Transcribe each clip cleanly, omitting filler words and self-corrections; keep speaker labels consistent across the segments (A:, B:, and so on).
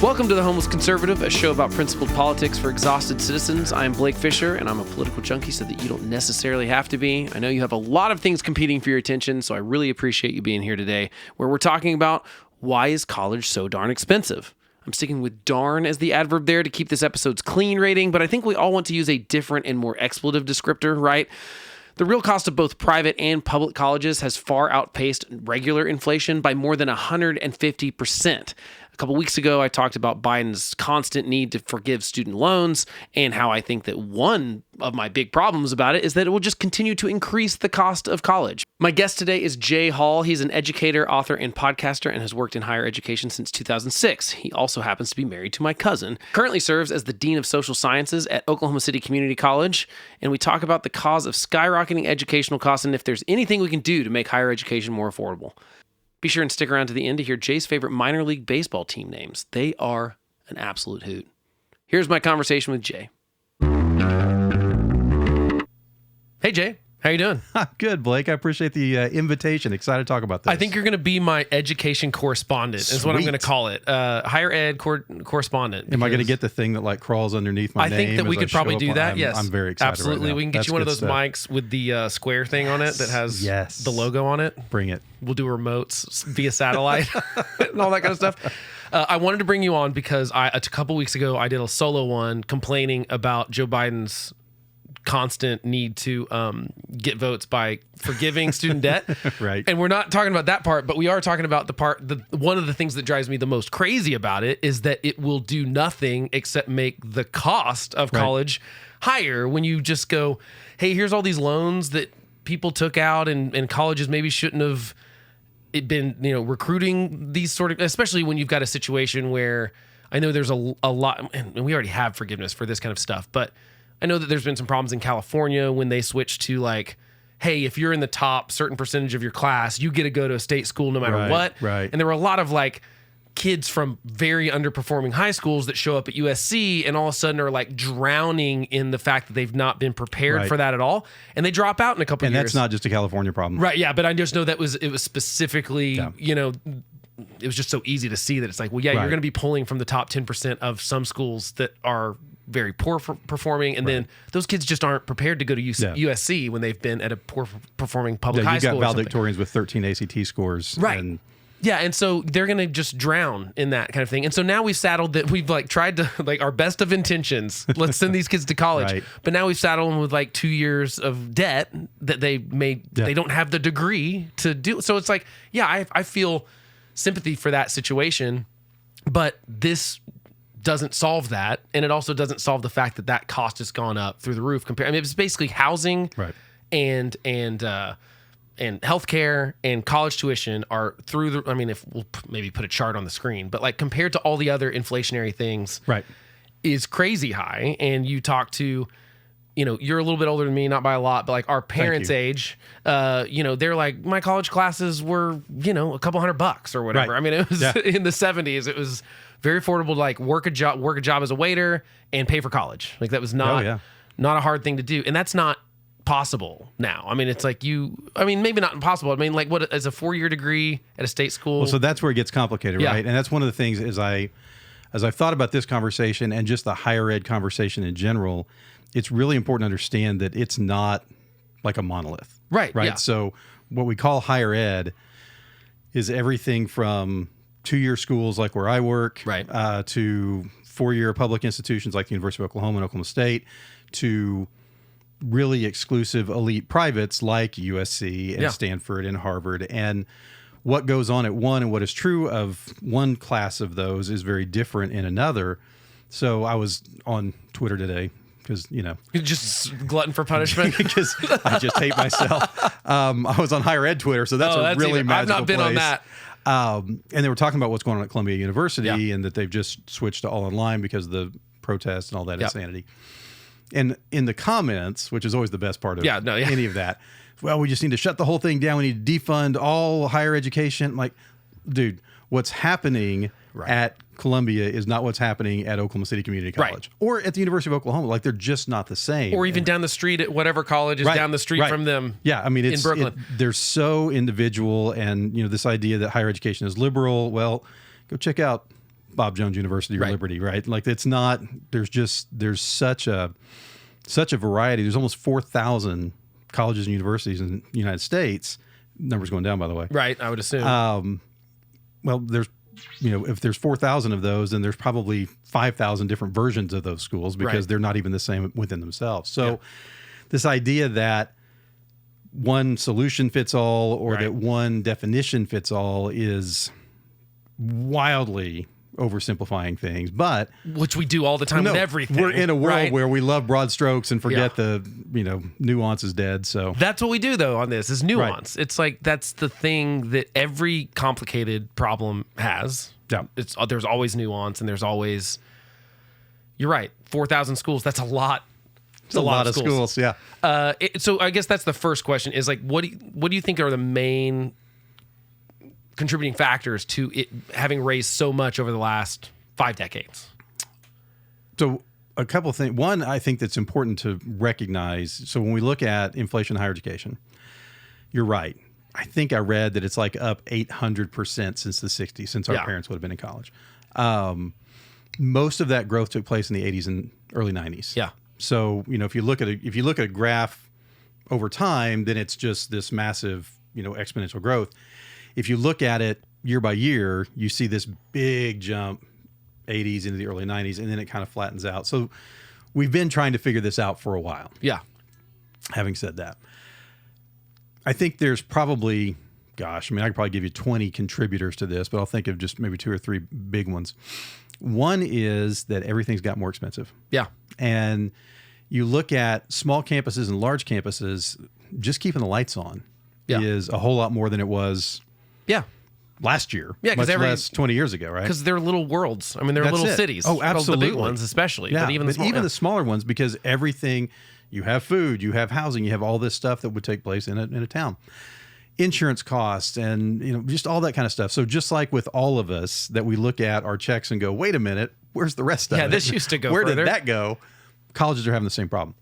A: Welcome to The Homeless Conservative, a show about principled politics for exhausted citizens. I'm Blake Fisher, and I'm a political junkie so that you don't necessarily have to be. I know you have a lot of things competing for your attention, so I really appreciate you being here today, where we're talking about why is college so darn expensive? I'm sticking with darn as the adverb there to keep this episode's clean rating, but I think we all want to use a different and more expletive descriptor, right? The real cost of both private and public colleges has far outpaced regular inflation by more than 150%. A couple weeks ago, I talked about Biden's constant need to forgive student loans and how I think that one of my big problems about it is that it will just continue to increase the cost of college. My guest today is Jay Hall. He's an educator, author, and podcaster and has worked in higher education since 2006. He also happens to be married to my cousin. Currently serves as the Dean of Social Sciences at Oklahoma City Community College. And we talk about the cause of skyrocketing educational costs and if there's anything we can do to make higher education more affordable. Be sure and stick around to the end to hear Jay's favorite minor league baseball team names. They are an absolute hoot. Here's my conversation with Jay. Hey, Jay. How you doing?
B: Good, Blake. I appreciate the invitation. Excited to talk about this.
A: I think you're going to be my education correspondent is what I'm going to call it. Higher ed correspondent.
B: Am I going to get the thing that like crawls underneath my name?
A: I think that we could probably do that, yes.
B: I'm very excited.
A: Absolutely.
B: Right now.
A: We can get you one of those mics with the square thing on it that has the logo on it.
B: Bring it.
A: We'll do remotes via satellite and all that kind of stuff. I wanted to bring you on because a couple weeks ago, I did a solo one complaining about Joe Biden's constant need to get votes by forgiving student debt.
B: Right.
A: And we're not talking about that part, but we are talking about one of the things that drives me the most crazy about it is that it will do nothing except make the cost of college higher when you just go, hey, here's all these loans that people took out and colleges maybe shouldn't have been, recruiting these sort of, especially when you've got a situation where I know there's a lot, and we already have forgiveness for this kind of stuff, but I know that there's been some problems in California when they switched to like, hey, if you're in the top certain percentage of your class, you get to go to a state school no matter what.
B: Right.
A: And there were a lot of like kids from very underperforming high schools that show up at USC and all of a sudden are like drowning in the fact that they've not been prepared for that at all. And they drop out in a couple of years.
B: And that's not just a California problem.
A: Right. Yeah. But I just know that it was specifically, it was just so easy to see that it's like, well, yeah, you're going to be pulling from the top 10% of some schools that are very poor performing, and then those kids just aren't prepared to go to USC when they've been at a poor performing public high school.
B: You've got valedictorians with 13 ACT scores.
A: Right. And so they're going to just drown in that kind of thing. And so now we've saddled that we've like tried to like our best of intentions. Let's send these kids to college.
B: Right.
A: But now we've saddled them with like 2 years of debt that they don't have the degree to do. So it's like, I feel sympathy for that situation, but this doesn't solve that, and it also doesn't solve the fact that cost has gone up through the roof. It's basically housing, and healthcare and college tuition are through the. I mean, if we'll maybe put a chart on the screen, but like compared to all the other inflationary things, is crazy high. And you talk to, you're a little bit older than me, not by a lot, but like our parents' age, they're like, my college classes were, a couple $100 or whatever.
B: Right.
A: I mean, it was in the 70s. It was very affordable to like work a job as a waiter and pay for college. Like that was not a hard thing to do. And that's not possible now. I mean, it's like maybe not impossible. I mean, like what is a 4-year degree at a state school?
B: Well, so that's where it gets complicated, right? And that's one of the things as I've thought about this conversation and just the higher ed conversation in general, it's really important to understand that it's not like a monolith.
A: Right.
B: Right.
A: Yeah.
B: So what we call higher ed is everything from 2-year schools like where I work, to 4-year public institutions like the University of Oklahoma and Oklahoma State, to really exclusive elite privates like USC and Stanford and Harvard. And what goes on at one and what is true of one class of those is very different in another. So I was on Twitter today because,
A: You're just glutton for punishment.
B: because I just hate myself. I was on higher ed Twitter, so that's really magical
A: I've not been
B: place.
A: on that.
B: And they were talking about what's going on at Columbia University and that they've just switched to all online because of the protests and all that insanity. And in the comments, which is always the best part of any of that, well, we just need to shut the whole thing down. We need to defund all higher education. Like, dude, what's happening at Columbia is not what's happening at Oklahoma City Community College or at the University of Oklahoma. Like, they're just not the same.
A: Or even down the street at whatever college is down the street from them.
B: Yeah, I mean,
A: in Brooklyn.
B: They're so individual, and this idea that higher education is liberal. Well, go check out Bob Jones University or Liberty, right? Like it's not. There's such a variety. There's almost 4,000 colleges and universities in the United States. Numbers going down, by the way.
A: Right, I would assume.
B: Well, if there's 4,000 of those, then there's probably 5,000 different versions of those schools because they're not even the same within themselves. So this idea that one solution fits all or that one definition fits all is wildly oversimplifying things, but
A: which we do all the time with everything.
B: We're in a world where we love broad strokes and forget the nuance is dead. So
A: that's what we do though on this is nuance. It's like that's the thing that every complicated problem has.
B: Yeah,
A: there's always nuance and there's always. You're right. 4,000 schools. That's a lot.
B: It's a lot of schools. Yeah.
A: So I guess that's the first question is like, what do you think are the main contributing factors to it having raised so much over the last 5 decades?
B: So a couple of things. One, I think that's important to recognize. So when we look at inflation in higher education, you're right. I think I read that it's like up 800% since the 60s, since our parents would have been in college. Most of that growth took place in the 80s and early 90s.
A: Yeah.
B: So, if you look at a graph over time, then it's just this massive, exponential growth. If you look at it year by year, you see this big jump, 80s into the early 90s, and then it kind of flattens out. So we've been trying to figure this out for a while.
A: Yeah.
B: Having said that, I think there's probably, I could probably give you 20 contributors to this, but I'll think of just maybe 2 or 3 big ones. One is that everything's got more expensive.
A: Yeah.
B: And you look at small campuses and large campuses, just keeping the lights on is a whole lot more than it was last year.
A: Yeah,
B: much less 20 years ago, right?
A: Because they're little worlds. I mean, they're little cities.
B: Oh, absolutely.
A: The big ones especially.
B: Yeah,
A: but even
B: the smaller ones, because everything, you have food, you have housing, you have all this stuff that would take place in a town. Insurance costs and, just all that kind of stuff. So just like with all of us that we look at our checks and go, wait a minute, where's the rest of it?
A: Yeah, this used to go
B: Where
A: further.
B: did that go? Colleges are having the same problem.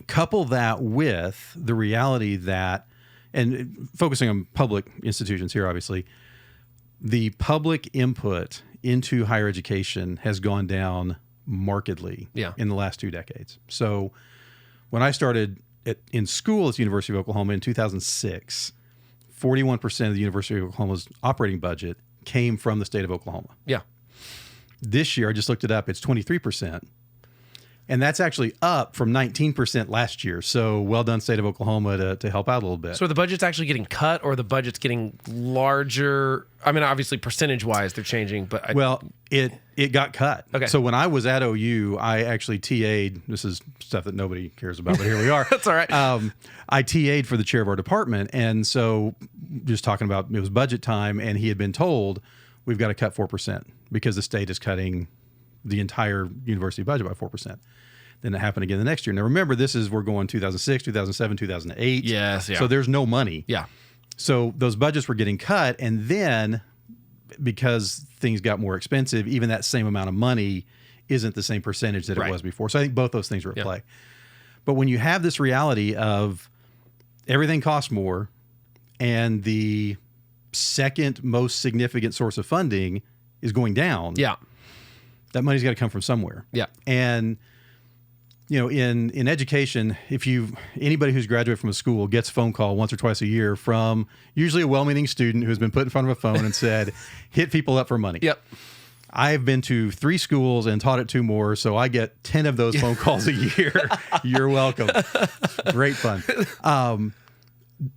B: Couple that with the reality that, and focusing on public institutions here, obviously, the public input into higher education has gone down markedly in the last 2 decades. So when I started in school at the University of Oklahoma in 2006, 41% of the University of Oklahoma's operating budget came from the state of Oklahoma.
A: Yeah.
B: This year, I just looked it up, it's 23%. And that's actually up from 19% last year. So well done, state of Oklahoma, to help out a little bit.
A: So the budget's actually getting cut or the budget's getting larger? I mean, obviously, percentage-wise, they're changing, but...
B: It got cut.
A: Okay.
B: So when I was at OU, I actually TA'd. This is stuff that nobody cares about, but here we are.
A: That's all right.
B: I TA'd for the chair of our department. And so just talking about, it was budget time, and he had been told, we've got to cut 4% because the state is cutting the entire university budget by 4%. Then it happened again the next year. Now, remember, we're going 2006, 2007, 2008.
A: Yes, yeah.
B: So there's no money.
A: Yeah.
B: So those budgets were getting cut. And then because things got more expensive, even that same amount of money isn't the same percentage that it was before. So I think both those things are at play. But when you have this reality of everything costs more and the second most significant source of funding is going down.
A: Yeah.
B: That money's got to come from somewhere.
A: Yeah.
B: And, in education, anybody who's graduated from a school gets a phone call once or twice a year from usually a well-meaning student who's been put in front of a phone and said, hit people up for money.
A: Yep.
B: I've been to 3 schools and taught at 2 more, so I get 10 of those phone calls a year. You're welcome. Great fun.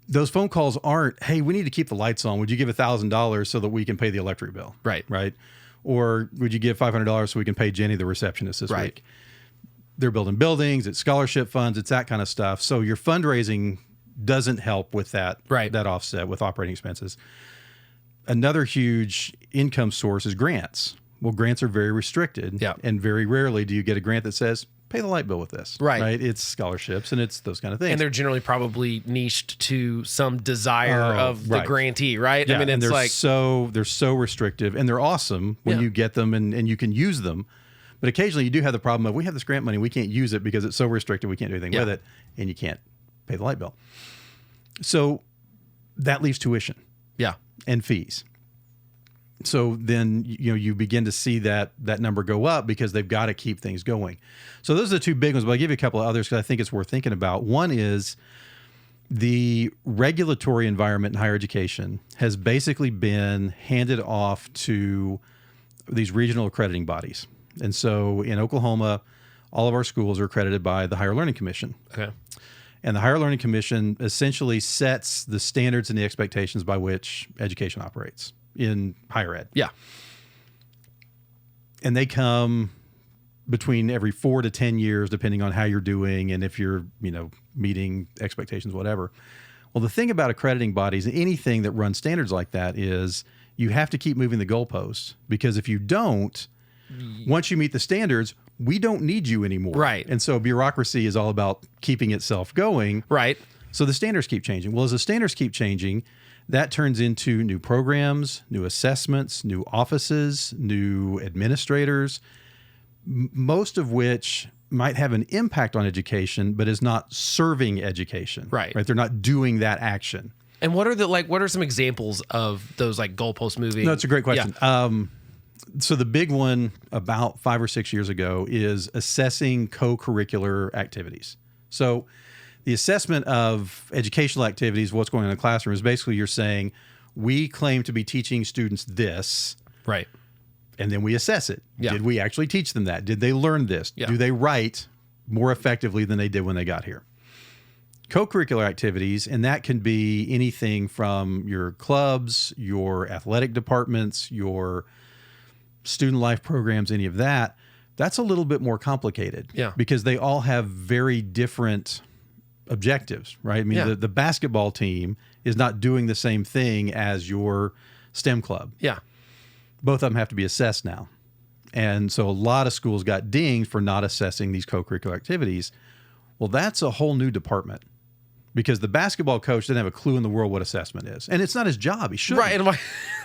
B: Those phone calls aren't, hey, we need to keep the lights on. Would you give $1,000 so that we can pay the electric bill?
A: Right.
B: Right. Or would you give $500 so we can pay Jenny, the receptionist, this week? They're building buildings, it's scholarship funds, it's that kind of stuff. So your fundraising doesn't help with that offset with operating expenses. Another huge income source is grants. Well, grants are very restricted.
A: Yeah.
B: And very rarely do you get a grant that says, pay the light bill with this.
A: Right.
B: It's scholarships and it's those kind of things.
A: And they're generally probably niched to some desire of the grantee, right?
B: Yeah,
A: I mean, it's
B: they're so restrictive, and they're awesome when you get them and you can use them. But occasionally you do have the problem of, we have this grant money, we can't use it because it's so restricted, we can't do anything with it, and you can't pay the light bill. So that leaves tuition.
A: Yeah.
B: And fees. So then, you begin to see that number go up because they've got to keep things going. So those are the two big ones, but I'll give you a couple of others because I think it's worth thinking about. One is the regulatory environment in higher education has basically been handed off to these regional accrediting bodies. And so in Oklahoma, all of our schools are accredited by the Higher Learning Commission.
A: Okay.
B: And the Higher Learning Commission essentially sets the standards and the expectations by which education operates in higher ed.
A: Yeah.
B: And they come between every 4 to 10 years, depending on how you're doing and if you're, meeting expectations, whatever. Well, the thing about accrediting bodies, anything that runs standards like that, is you have to keep moving the goalposts, because if you don't, once you meet the standards, we don't need you anymore.
A: Right.
B: And so bureaucracy is all about keeping itself going.
A: Right.
B: So the standards keep changing. Well, as the standards keep changing, that turns into new programs, new assessments, new offices, new administrators, most of which might have an impact on education, but is not serving education.
A: Right.
B: They're not doing that action.
A: And what are some examples of those goalpost moving?
B: No, it's a great question.
A: Yeah.
B: So the big one about 5 or 6 years ago is assessing co-curricular activities. So the assessment of educational activities, what's going on in the classroom, is basically you're saying, we claim to be teaching students this.
A: Right.
B: And then we assess it.
A: Yeah.
B: Did we actually teach them that? Did they learn this?
A: Yeah.
B: Do they write more effectively than they did when they got here? Co-curricular activities, and that can be anything from your clubs, your athletic departments, your student life programs, any of that. That's a little bit more complicated.
A: Yeah.
B: Because they all have very different objectives, right? I mean, the basketball team is not doing the same thing as your STEM club.
A: Yeah.
B: Both of them have to be assessed now. And so a lot of schools got dinged for not assessing these co-curricular activities. Well, that's a whole new department, because the basketball coach doesn't have a clue in the world what assessment is. And it's not his job. He shouldn't.
A: Right. And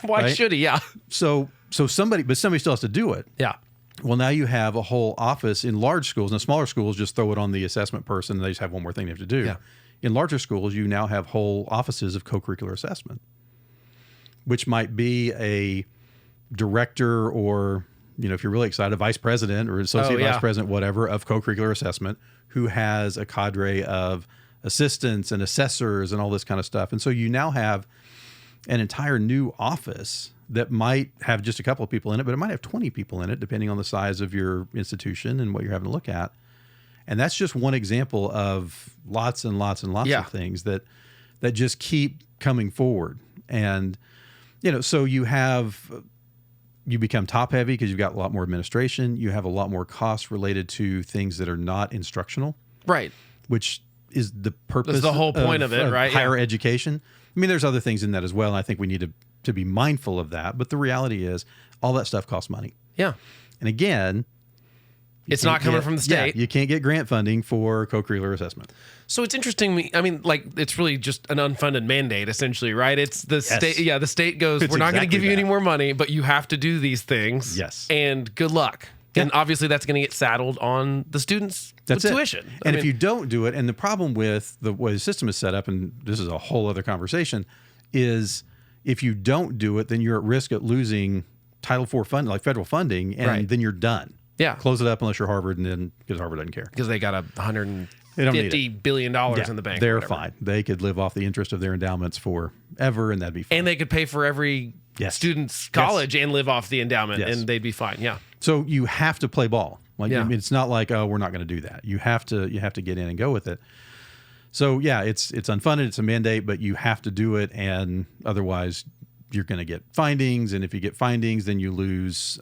A: why
B: Right?
A: should he? Yeah.
B: So somebody still has to do it.
A: Yeah.
B: Well, now you have a whole office in large schools. Now, smaller schools just throw it on the assessment person, and they just have one more thing they have to do.
A: Yeah.
B: In larger schools, you now have whole offices of co-curricular assessment, which might be a director, or, if you're really excited, a vice president or associate vice president, whatever, of co-curricular assessment, who has a cadre of assistants and assessors and all this kind of stuff. And so you now have an entire new office that might have just a couple of people in it, but it might have 20 people in it, depending on the size of your institution and what you're having to look at. And that's just one example of lots and lots and lots of things that just keep coming forward. And, so you become top heavy because you've got a lot more administration. You have a lot more costs related to things that are not instructional.
A: Right.
B: Which is the purpose.
A: That's the whole point of it, right?
B: Higher education. I mean, there's other things in that as well. And I think we need to be mindful of that. But the reality is all that stuff costs money.
A: Yeah.
B: And again,
A: it's not coming from the state.
B: Yeah, you can't get grant funding for co-curricular assessment.
A: So it's interesting. I mean, it's really just an unfunded mandate, essentially, right? It's the state. Yeah, the state goes, we're not going to give you any more money, but you have to do these things.
B: Yes.
A: And good luck. Yeah. And obviously that's going to get saddled on the students with tuition.
B: And if you don't do it, and the problem with the way the system is set up, and this is a whole other conversation, is if you don't do it, then you're at risk of losing Title IV funding, like federal funding, and then you're done.
A: Yeah.
B: Close it up unless you're Harvard, and then because Harvard doesn't care.
A: Because they got $150 billion in the bank.
B: They're fine. They could live off the interest of their endowments forever, and that'd be fine.
A: And they could pay for every student's college and live off the endowment, and they'd be fine. Yeah.
B: So you have to play ball. It's not like, oh, we're not going to do that. You have to get in and go with it. So it's unfunded. It's a mandate, but you have to do it, and otherwise you're going to get findings. And if you get findings, then you lose.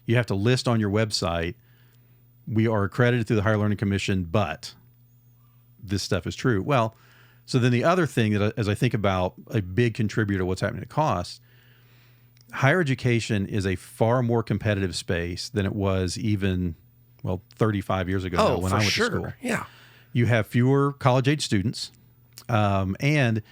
B: You have to list on your website, we are accredited through the Higher Learning Commission, but this stuff is true. Well, so then the other thing that, as I think about a big contributor to what's happening to cost, higher education is a far more competitive space than it was even, 35 years ago when I went to school.
A: Yeah.
B: You have fewer college-age students, and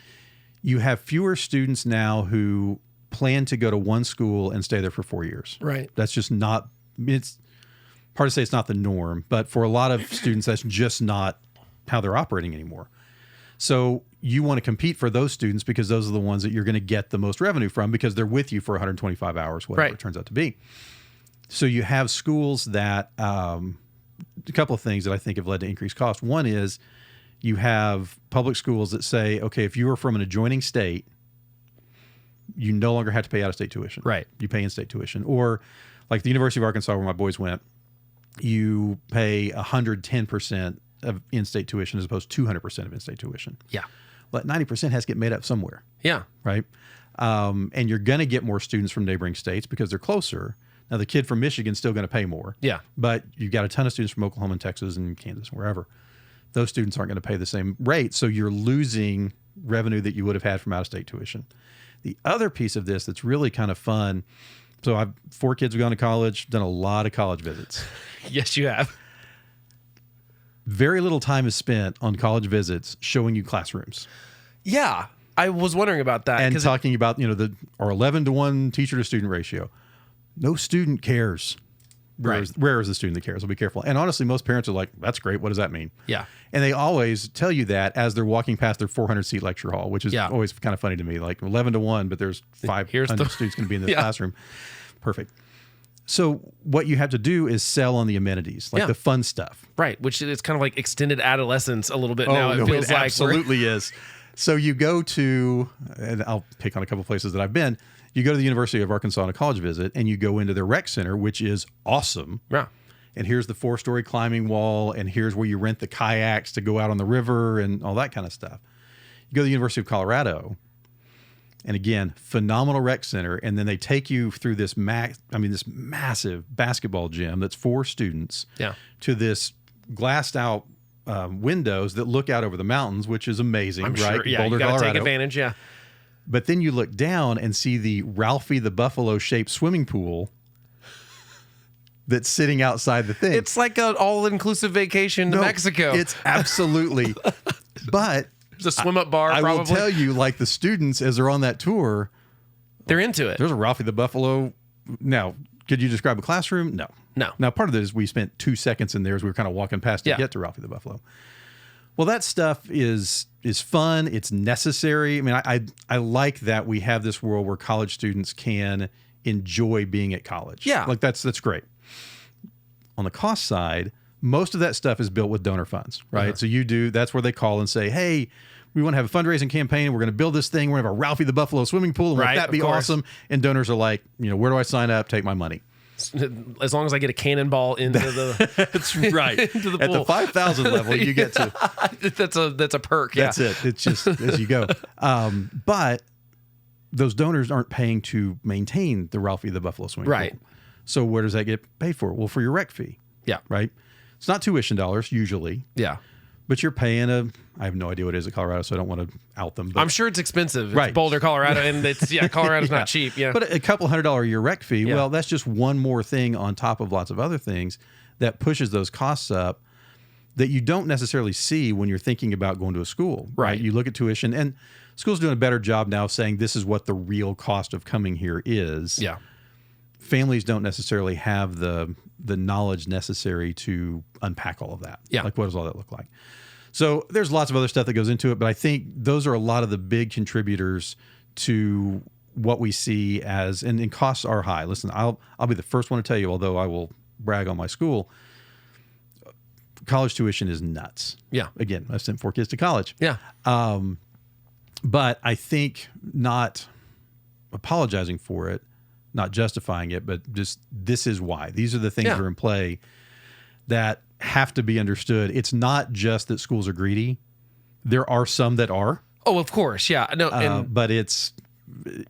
B: you have fewer students now who plan to go to one school and stay there for 4 years.
A: Right.
B: That's just not, it's hard to say it's not the norm, but for a lot of students, that's just not how they're operating anymore. So you want to compete for those students because those are the ones that you're going to get the most revenue from because they're with you for 125 hours, whatever it turns out to be. So you have schools that, a couple of things that I think have led to increased cost. One is you have public schools that say, okay, if you are from an adjoining state, you no longer have to pay out-of-state tuition.
A: Right.
B: You pay in-state tuition. Or like the University of Arkansas where my boys went, you pay 110% of in-state tuition as opposed to 200% of in-state tuition.
A: Yeah.
B: But 90% has to get made up somewhere.
A: Yeah.
B: Right? And you're going to get more students from neighboring states because they're closer. Now, the kid from Michigan's still going to pay more.
A: Yeah.
B: But you've got a ton of students from Oklahoma and Texas and Kansas, wherever. Those students aren't going to pay the same rate, so you're losing revenue that you would have had from out-of-state tuition. The other piece of this that's really kind of fun, so I've 4 kids have gone to college, done a lot of college visits.
A: Yes, you have.
B: Very little time is spent on college visits showing you classrooms.
A: Yeah. I was wondering about that.
B: And talking about, our 11-to-1 teacher-to-student ratio. No student cares. Rare is the student that cares. So be careful. And honestly, most parents are like, that's great. What does that mean?
A: Yeah.
B: And they always tell you that as they're walking past their 400-seat lecture hall, which is always kind of funny to me. Like 11-to-1, but there's 500 students going to be in this classroom. Perfect. So what you have to do is sell on the amenities, like the fun stuff.
A: Right, which is kind of like extended adolescence a little bit now. It feels like
B: absolutely is. So you go to, and I'll pick on a couple places that I've been, you go to the University of Arkansas on a college visit, and you go into their rec center, which is awesome.
A: Yeah.
B: And here's the 4-story climbing wall, and here's where you rent the kayaks to go out on the river and all that kind of stuff. You go to the University of Colorado, and again, phenomenal rec center, and then they take you through this massive basketball gym that's for students to this glassed out windows that look out over the mountains, which is amazing,
A: I'm
B: right?
A: Sure, yeah,
B: Boulder,
A: you got to
B: Colorado.
A: take advantage, yeah.
B: But then you look down and see the Ralphie the Buffalo-shaped swimming pool that's sitting outside the thing.
A: It's like an all-inclusive vacation to Mexico.
B: It's absolutely. But
A: there's a swim-up bar,
B: I
A: probably.
B: will tell you, like the students, as they're on that tour,
A: they're into it.
B: There's a Ralphie the Buffalo. Now, could you describe a classroom? No. Now, part of it is we spent 2 seconds in there as we were kind of walking past to get to Ralphie the Buffalo. Well, that stuff is fun. It's necessary. I mean, I like that we have this world where college students can enjoy being at college.
A: Yeah.
B: Like that's great. On the cost side, most of that stuff is built with donor funds, right? So that's where they call and say, hey, we want to have a fundraising campaign. We're going to build this thing. We're going to have a Ralphie the Buffalo swimming pool. And won't that be awesome? And donors are like, where do I sign up? Take my money.
A: As long as I get a cannonball into the
B: that's right
A: into the
B: at
A: pool.
B: the 5,000 level, you get to
A: that's a perk.
B: That's it. It's just as you go. But those donors aren't paying to maintain the Ralphie the Buffalo swimming pool. So where does that get paid for? Well, for your rec fee.
A: Yeah.
B: Right. It's not tuition dollars usually.
A: Yeah.
B: But you're paying I have no idea what it is at Colorado, so I don't want to out them. But
A: I'm sure it's expensive. It's Boulder, Colorado, and it's Colorado's not cheap. Yeah.
B: But a couple $100 a year rec fee, well, that's just one more thing on top of lots of other things that pushes those costs up that you don't necessarily see when you're thinking about going to a school. Right. You look at tuition, and schools doing a better job now of saying this is what the real cost of coming here is.
A: Yeah.
B: Families don't necessarily have the knowledge necessary to unpack all of that.
A: Yeah.
B: Like, what does all that look like? So there's lots of other stuff that goes into it, but I think those are a lot of the big contributors to what we see as, and costs are high. Listen, I'll be the first one to tell you, although I will brag on my school, college tuition is nuts.
A: Yeah.
B: Again, I sent 4 kids to college.
A: Yeah.
B: But I think not apologizing for it, not justifying it, but just this is why. These are the things that are in play that have to be understood. It's not just that schools are greedy. There are some that are.
A: Oh, of course. Yeah. No,
B: but it's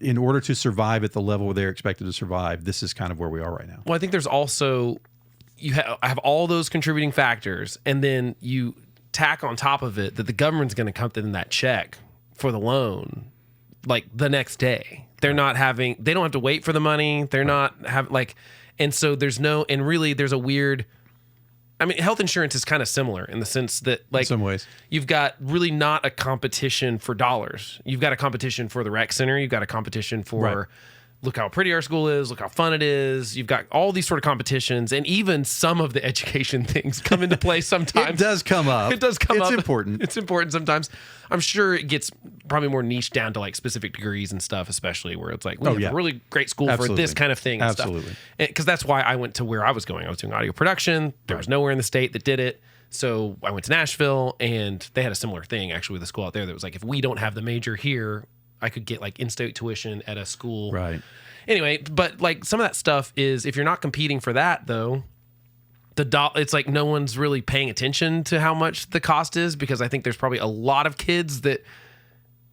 B: in order to survive at the level where they're expected to survive, this is kind of where we are right now.
A: Well, I think there's also, I have all those contributing factors, and then you tack on top of it that the government's going to come in that check for the loan like the next day. They don't have to wait for the money. They're not and so there's there's a weird, health insurance is kind of similar in the sense that, like, in
B: some ways,
A: you've got really not a competition for dollars. You've got a competition for the rec center. You've got a competition for look how pretty our school is, look how fun it is. You've got all these sort of competitions, and even some of the education things come into play sometimes.
B: It does come up.
A: It does come up.
B: It's important.
A: It's important sometimes. I'm sure it gets probably more niche down to like specific degrees and stuff, especially where it's like, we have a really great school for this kind of thing.
B: Absolutely.
A: Because that's why I went to where I was going. I was doing audio production. There was nowhere in the state that did it. So I went to Nashville, and they had a similar thing actually with a school out there that was like, if we don't have the major here, I could get like in-state tuition at a school.
B: Right.
A: Anyway, but like some of that stuff is, if you're not competing for that though, it's like no one's really paying attention to how much the cost is, because I think there's probably a lot of kids that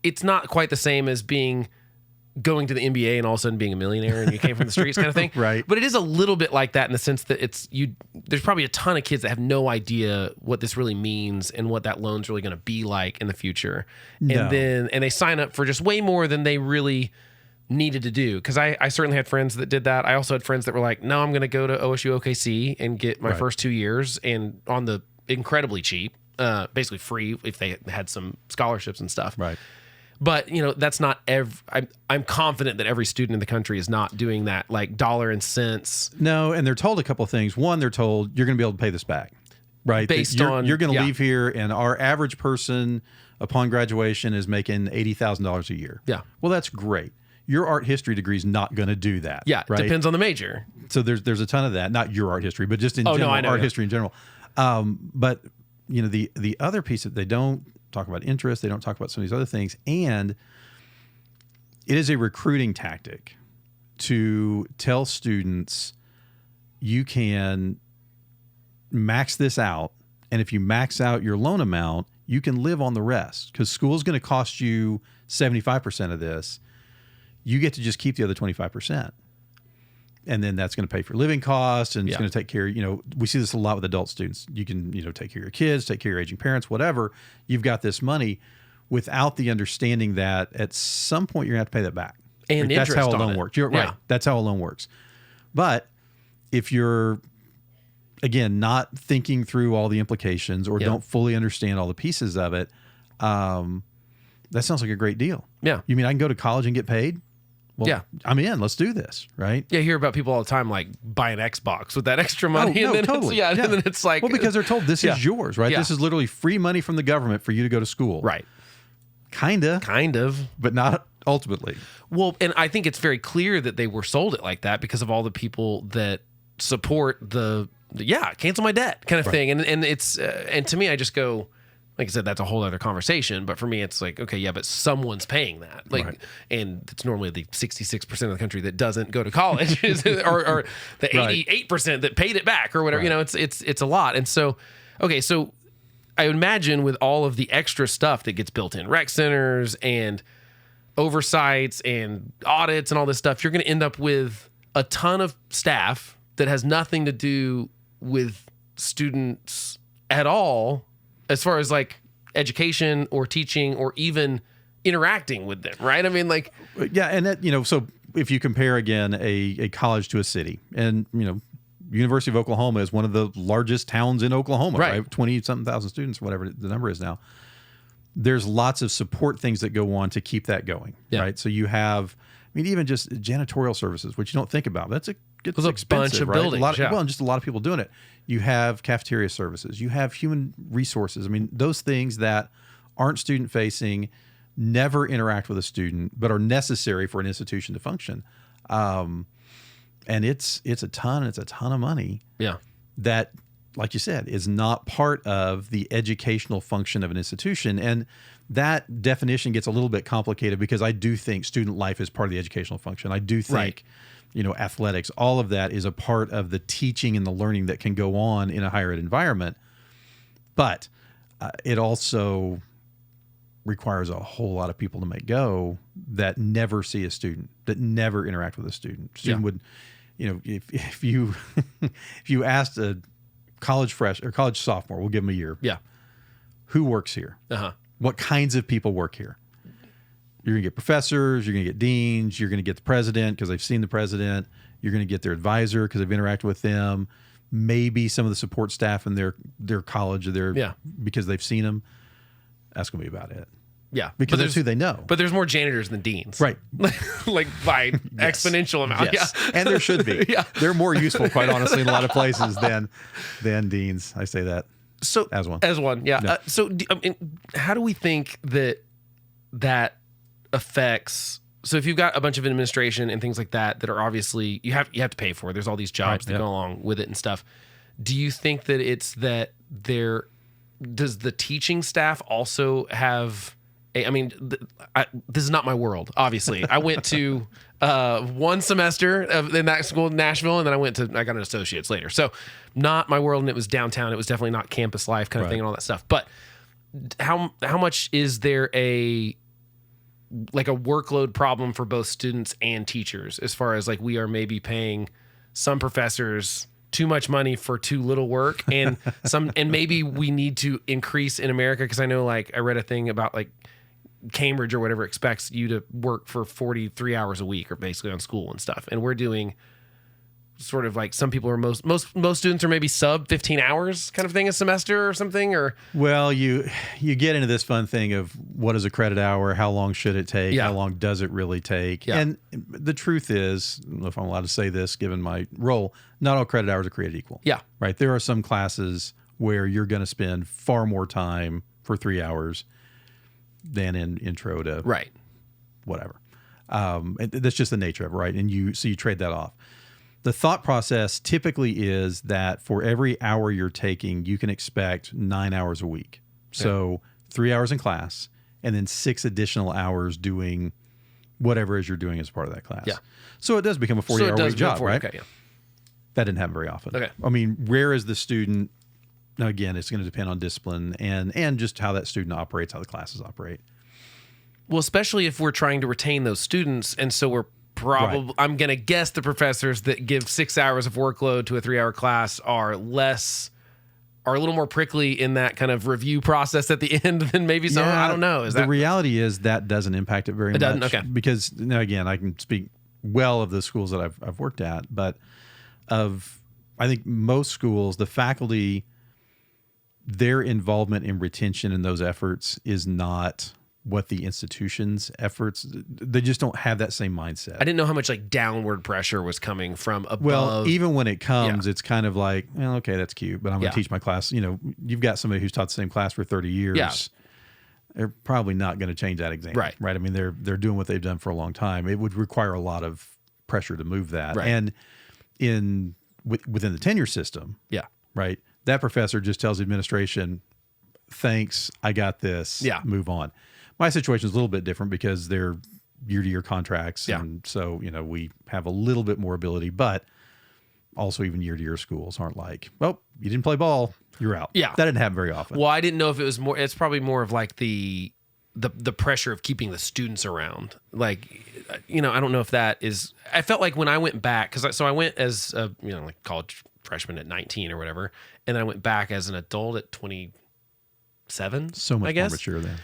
A: it's not quite the same as going to the NBA and all of a sudden being a millionaire and you came from the streets kind of thing.
B: Right.
A: But it is a little bit like that in the sense that there's probably a ton of kids that have no idea what this really means and what that loan's really going to be like in the future.
B: No.
A: And they sign up for just way more than they really needed to do. Because I certainly had friends that did that. I also had friends that were like, no, I'm going to go to OSU OKC and get my first 2 years, and on the incredibly cheap, basically free if they had some scholarships and stuff.
B: Right.
A: But, that's not I'm confident that every student in the country is not doing that, like dollar and cents.
B: No, and they're told a couple of things. One, they're told you're going to be able to pay this back, right? You're going to leave here, and our average person upon graduation is making $80,000 a year.
A: Yeah.
B: Well, that's great. Your art history degree is not going to do that.
A: Yeah,
B: right?
A: Depends on the major.
B: So there's a ton of that. Not your art history, but just in general, art history in general. But the other piece that they don't talk about interest, they don't talk about some of these other things, and it is a recruiting tactic to tell students you can max this out, and if you max out your loan amount, you can live on the rest, because school's going to cost you 75% of this. You get to just keep the other 25%. And then that's going to pay for living costs, and it's going to take care, we see this a lot with adult students. You can, take care of your kids, take care of your aging parents, whatever. You've got this money without the understanding that at some point you're going to have to pay that back.
A: And
B: that's how a loan works. You're
A: right.
B: Right. That's how a loan works. But if you're, again, not thinking through all the implications or don't fully understand all the pieces of it, that sounds like a great deal.
A: Yeah.
B: You mean I can go to college and get paid? Well, I'm in. Let's do this, right?
A: Yeah, I hear about people all the time like buy an Xbox with that extra money.
B: Oh, no, totally.
A: And then it's like...
B: Well, because they're told this is yours, right?
A: Yeah.
B: This is literally free money from the government for you to go to school.
A: Right.
B: Kind of. But not ultimately.
A: Well, and I think it's very clear that they were sold it like that because of all the people that support the cancel my debt kind of thing. And it's... and to me, I just go... Like I said, that's a whole other conversation. But for me, it's like, okay, but someone's paying that. And it's normally the 66% of the country that doesn't go to college, or the 88% that paid it back, or whatever.
B: Right.
A: It's a lot. And so, okay, so I imagine with all of the extra stuff that gets built in, rec centers and oversights and audits and all this stuff, you're going to end up with a ton of staff that has nothing to do with students at all, as far as like education or teaching or even interacting with them, right? I mean, like...
B: Yeah, and that, so if you compare, again, a college to a city, and, University of Oklahoma is one of the largest towns in Oklahoma, right? 20-something thousand students, whatever the number is now. There's lots of support things that go on to keep that going, right? So you have, even just janitorial services, which you don't think about. It's expensive,
A: a bunch of buildings,
B: Well, and just a lot of people doing it. You have cafeteria services. You have human resources. Those things that aren't student-facing, never interact with a student, but are necessary for an institution to function. And it's a ton of money.
A: Yeah.
B: That, like you said, is not part of the educational function of an institution. And that definition gets a little bit complicated, because I do think student life is part of the educational function. I do think, athletics, all of that is a part of the teaching and the learning that can go on in a higher ed environment. But it also requires a whole lot of people to make go that never see a student, that never interact with a student. Student would, if you if you asked a college sophomore, we'll give them a year.
A: Yeah.
B: Who works here? What kinds of people work here? You're going to get professors, you're going to get deans, you're going to get the president because they've seen the president, you're going to get their advisor because they've interacted with them, maybe some of the support staff in their college or because they've seen them. That's going to be about it.
A: Yeah.
B: Because that's who they know.
A: But there's more janitors than deans.
B: Right.
A: Like by exponential amount.
B: Yes.
A: Yeah.
B: And there should be.
A: Yeah.
B: They're more useful, quite honestly, in a lot of places than deans. I say that as one.
A: Yeah.
B: No.
A: So how do we think that affects... So if you've got a bunch of administration and things like that are obviously you have to pay for, there's all these jobs that go along with it and stuff. Do you think that it's that does the teaching staff also have this is not my world, obviously. I went to one semester in that school in Nashville, and then I got an associate's later. So not my world, and it was downtown. It was definitely not campus life kind of thing and all that stuff. But how much is there a workload problem for both students and teachers, as far as like we are maybe paying some professors too much money for too little work, and maybe we need to increase in America, because I know, like, I read a thing about like Cambridge or whatever expects you to work for 43 hours a week or basically on school and stuff, and we're doing sort of like some people are most students are maybe sub 15 hours kind of thing a semester or something. Or
B: well, you get into this fun thing of what is a credit hour, how long should it take, how long does it really take, and the truth is, if I'm allowed to say this given my role, not all credit hours are created equal. Right. There are some classes where you're going to spend far more time for 3 hours than in intro to whatever. That's just the nature of it, right? And you trade that off. The thought process typically is that for every hour you're taking, you can expect 9 hours a week. So 3 hours in class, and then 6 additional hours doing whatever it is you're doing as part of that class. So it does become a 40-hour week job, right?
A: Okay,
B: That didn't happen very often.
A: Okay.
B: I mean, rare is the student. Now, again, it's going to depend on discipline and just how that student operates, how the classes operate.
A: Well, especially if we're trying to retain those students, and so we're probably, I'm going to guess the professors that give 6 hours of workload to a 3-hour class are a little more prickly in that kind of review process at the end than maybe some. I don't know.
B: The reality is that doesn't impact it very much.
A: Doesn't? Okay.
B: Because, now again, I can speak well of the schools that I've worked at, but I think most schools, the faculty, their involvement in retention in those efforts is not what the institution's efforts, they just don't have that same mindset.
A: I didn't know how much like downward pressure was coming from above.
B: Well, even when it comes, it's kind of like, well, okay, that's cute, but I'm going to teach my class. You know, you've got somebody who's taught the same class for 30 years. They're probably not going to change that exam. Right. I mean, they're doing what they've done for a long time. It would require a lot of pressure to move that. And within the tenure system, right, that professor just tells the administration, thanks, I got this, move on. My situation is a little bit different because they're year-to-year contracts, and so, you know, we have a little bit more ability, but also even year-to-year schools aren't like, well, you didn't play ball, you're out. That didn't happen very often.
A: Well, I didn't know if it was more, it's probably more of like the pressure of keeping the students around. Like, you know, I don't know if that is, I felt like when I went back, because I went as a, you know, like college freshman at 19 or whatever, and then I went back as an adult at 27.
B: So much
A: I guess
B: more mature then.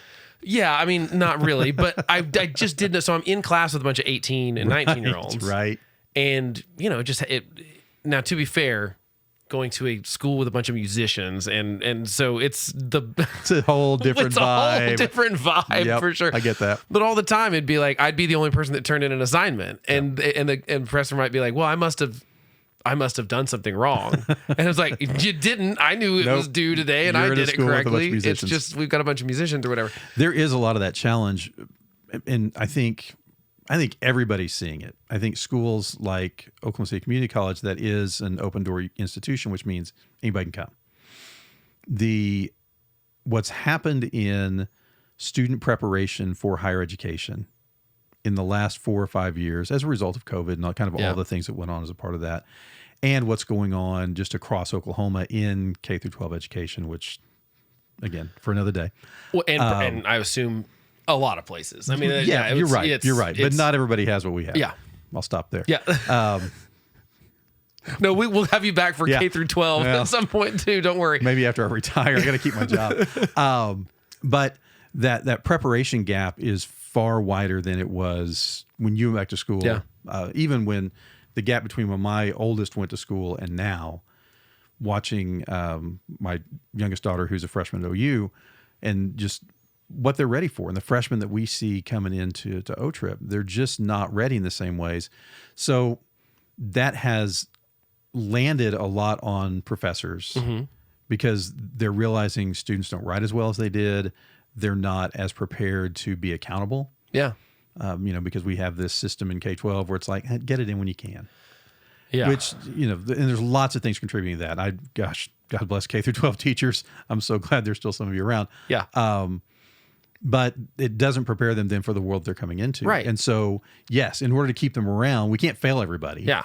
A: Yeah, I mean, not really, but I just didn't. So I'm in class with a bunch of 18 and 19-year-olds.
B: Right.
A: And, you know, now, to be fair, going to a school with a bunch of musicians, and so it's
B: a whole different vibe.
A: A whole different vibe, for sure.
B: I get that.
A: But all the time, it'd be like, I'd be the only person that turned in an assignment. And the professor might be like, well, I must have done something wrong. And it's like, you didn't. I knew it was due today, and I did it correctly. It's just we've got a bunch of musicians or whatever.
B: There is a lot of that challenge, and I think everybody's seeing it. I think schools like Oklahoma State Community College, that is an open door institution, which means anybody can come. What's happened in student preparation for higher education in the last 4 or 5 years as a result of COVID and kind of all the things that went on as a part of that, and what's going on just across Oklahoma in K through 12 education, which, again, for another day.
A: Well, and I assume a lot of places. I mean,
B: you're right. But not everybody has what we have.
A: Yeah.
B: I'll stop there.
A: Yeah. No, we'll have you back for K through 12 at some point too. Don't worry.
B: Maybe after I retire, I got to keep my job. But that preparation gap is far wider than it was when you went back to school. Yeah. Even when the gap between when my oldest went to school and now, watching my youngest daughter, who's a freshman at OU, and just what they're ready for. And the freshmen that we see coming into O-Trip, they're just not ready in the same ways. So that has landed a lot on professors because they're realizing students don't write as well as they did. They're not as prepared to be accountable.
A: Yeah.
B: Because we have this system in K-12 where it's like, hey, get it in when you can.
A: Yeah.
B: Which, and there's lots of things contributing to that. God bless K-12 teachers. I'm so glad there's still some of you around.
A: Yeah.
B: But it doesn't prepare them then for the world they're coming into.
A: Right.
B: And so, yes, in order to keep them around, we can't fail everybody.
A: Yeah.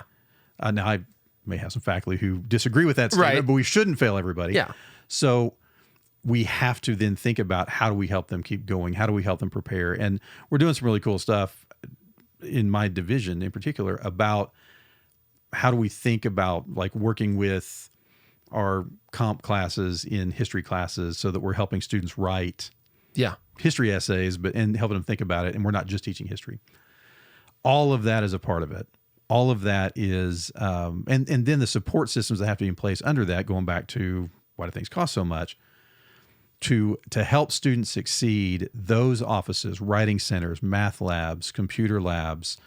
B: Now, I may have some faculty who disagree with that statement, but we shouldn't fail everybody.
A: Yeah.
B: So we have to then think about how do we help them keep going? How do we help them prepare? And we're doing some really cool stuff in my division in particular about how do we think about like working with our comp classes in history classes so that we're helping students write history essays, and helping them think about it. And we're not just teaching history. All of that is a part of it. All of that is, and then the support systems that have to be in place under that, going back to why do things cost so much, to help students succeed, those offices, writing centers, math labs, computer labs,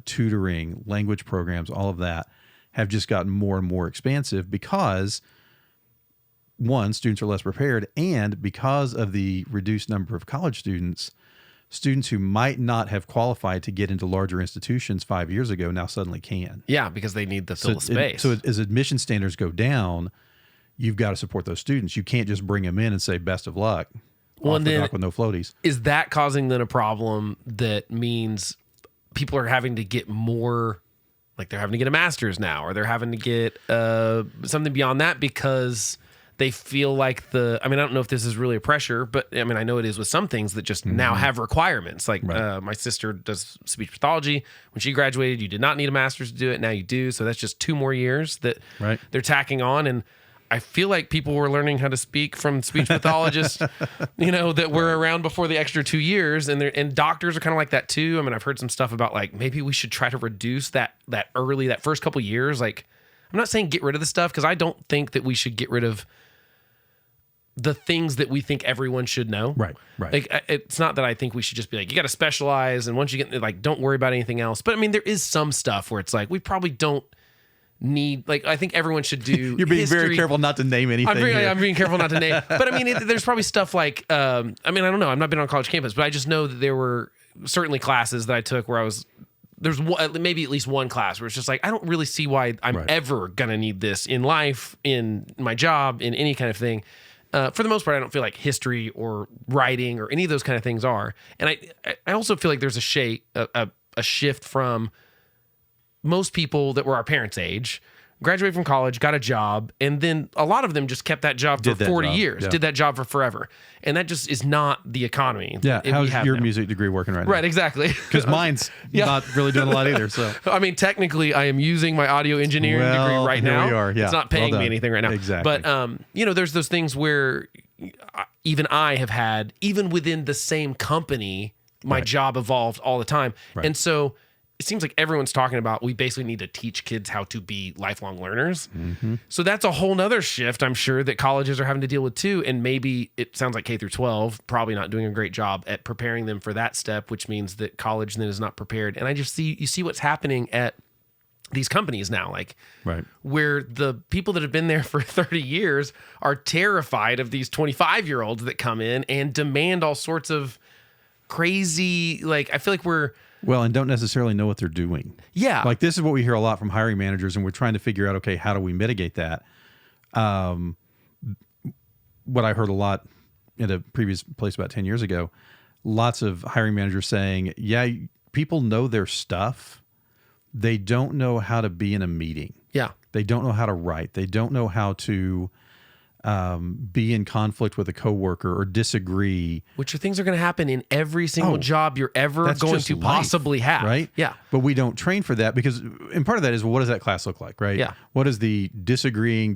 B: tutoring, language programs, all of that have just gotten more and more expansive because, one, students are less prepared, and because of the reduced number of college students who might not have qualified to get into larger institutions 5 years ago now suddenly can.
A: Yeah, because they need to fill the space.
B: So as admission standards go down, you've got to support those students. You can't just bring them in and say, best of luck. Off the dock with no floaties.
A: Is that causing then a problem that means people are having to get more, like they're having to get a master's now, or they're having to get something beyond that because they feel like I don't know if this is really a pressure, but I know it is with some things that just now have requirements. Like my sister does speech pathology. When she graduated, you did not need a master's to do it. Now you do. So that's just 2 more years that they're tacking on. And I feel like people were learning how to speak from speech pathologists, that were around before the extra 2 years. And doctors are kind of like that too. I've heard some stuff about like, maybe we should try to reduce that first couple years. Like, I'm not saying get rid of the stuff, because I don't think that we should get rid of the things that we think everyone should know. Right. Like, it's not that I think we should just be like, you got to specialize, and once you get like, don't worry about anything else. But there is some stuff where it's like, we probably don't need, like, I think everyone should do.
B: You're being
A: history.
B: Very careful not to name anything.
A: I'm being careful not to name. But there's probably stuff like, I don't know. I've not been on college campus, but I just know that there were certainly classes that I took where there's maybe at least one class where it's just like, I don't really see why I'm ever going to need this in life, in my job, in any kind of thing. For the most part, I don't feel like history or writing or any of those kind of things are. And I also feel like there's a shift from most people that were our parents' age, graduated from college, got a job, and then a lot of them just kept that job for 40 years, did that job for forever. And that just is not the economy.
B: Yeah, how's your music degree working right now?
A: Right, exactly.
B: Because mine's not really doing a lot either. So
A: technically, I am using my audio engineering degree right now.
B: We are. Yeah.
A: It's not paying me anything right now.
B: Exactly.
A: But, there's those things where even I have had, even within the same company, my job evolved all the time. And so it seems like everyone's talking about, we basically need to teach kids how to be lifelong learners. Mm-hmm. So that's a whole nother shift, I'm sure, that colleges are having to deal with too. And maybe it sounds like K through 12 probably not doing a great job at preparing them for that step, which means that college then is not prepared. And you see what's happening at these companies now, like where the people that have been there for 30 years are terrified of these 25-year-olds that come in and demand all sorts of crazy, like, I feel like
B: and don't necessarily know what they're doing.
A: Yeah.
B: Like, this is what we hear a lot from hiring managers, and we're trying to figure out, okay, how do we mitigate that? What I heard a lot in a previous place about 10 years ago, lots of hiring managers saying, people know their stuff. They don't know how to be in a meeting. Yeah. They don't know how to write. They don't know how to be in conflict with a coworker or disagree.
A: Which are things are going to happen in every single job you're ever going to possibly have.
B: Right?
A: Yeah.
B: But we don't train for that because, and part of that is, well, what does that class look like, right?
A: Yeah.
B: What is the agreeably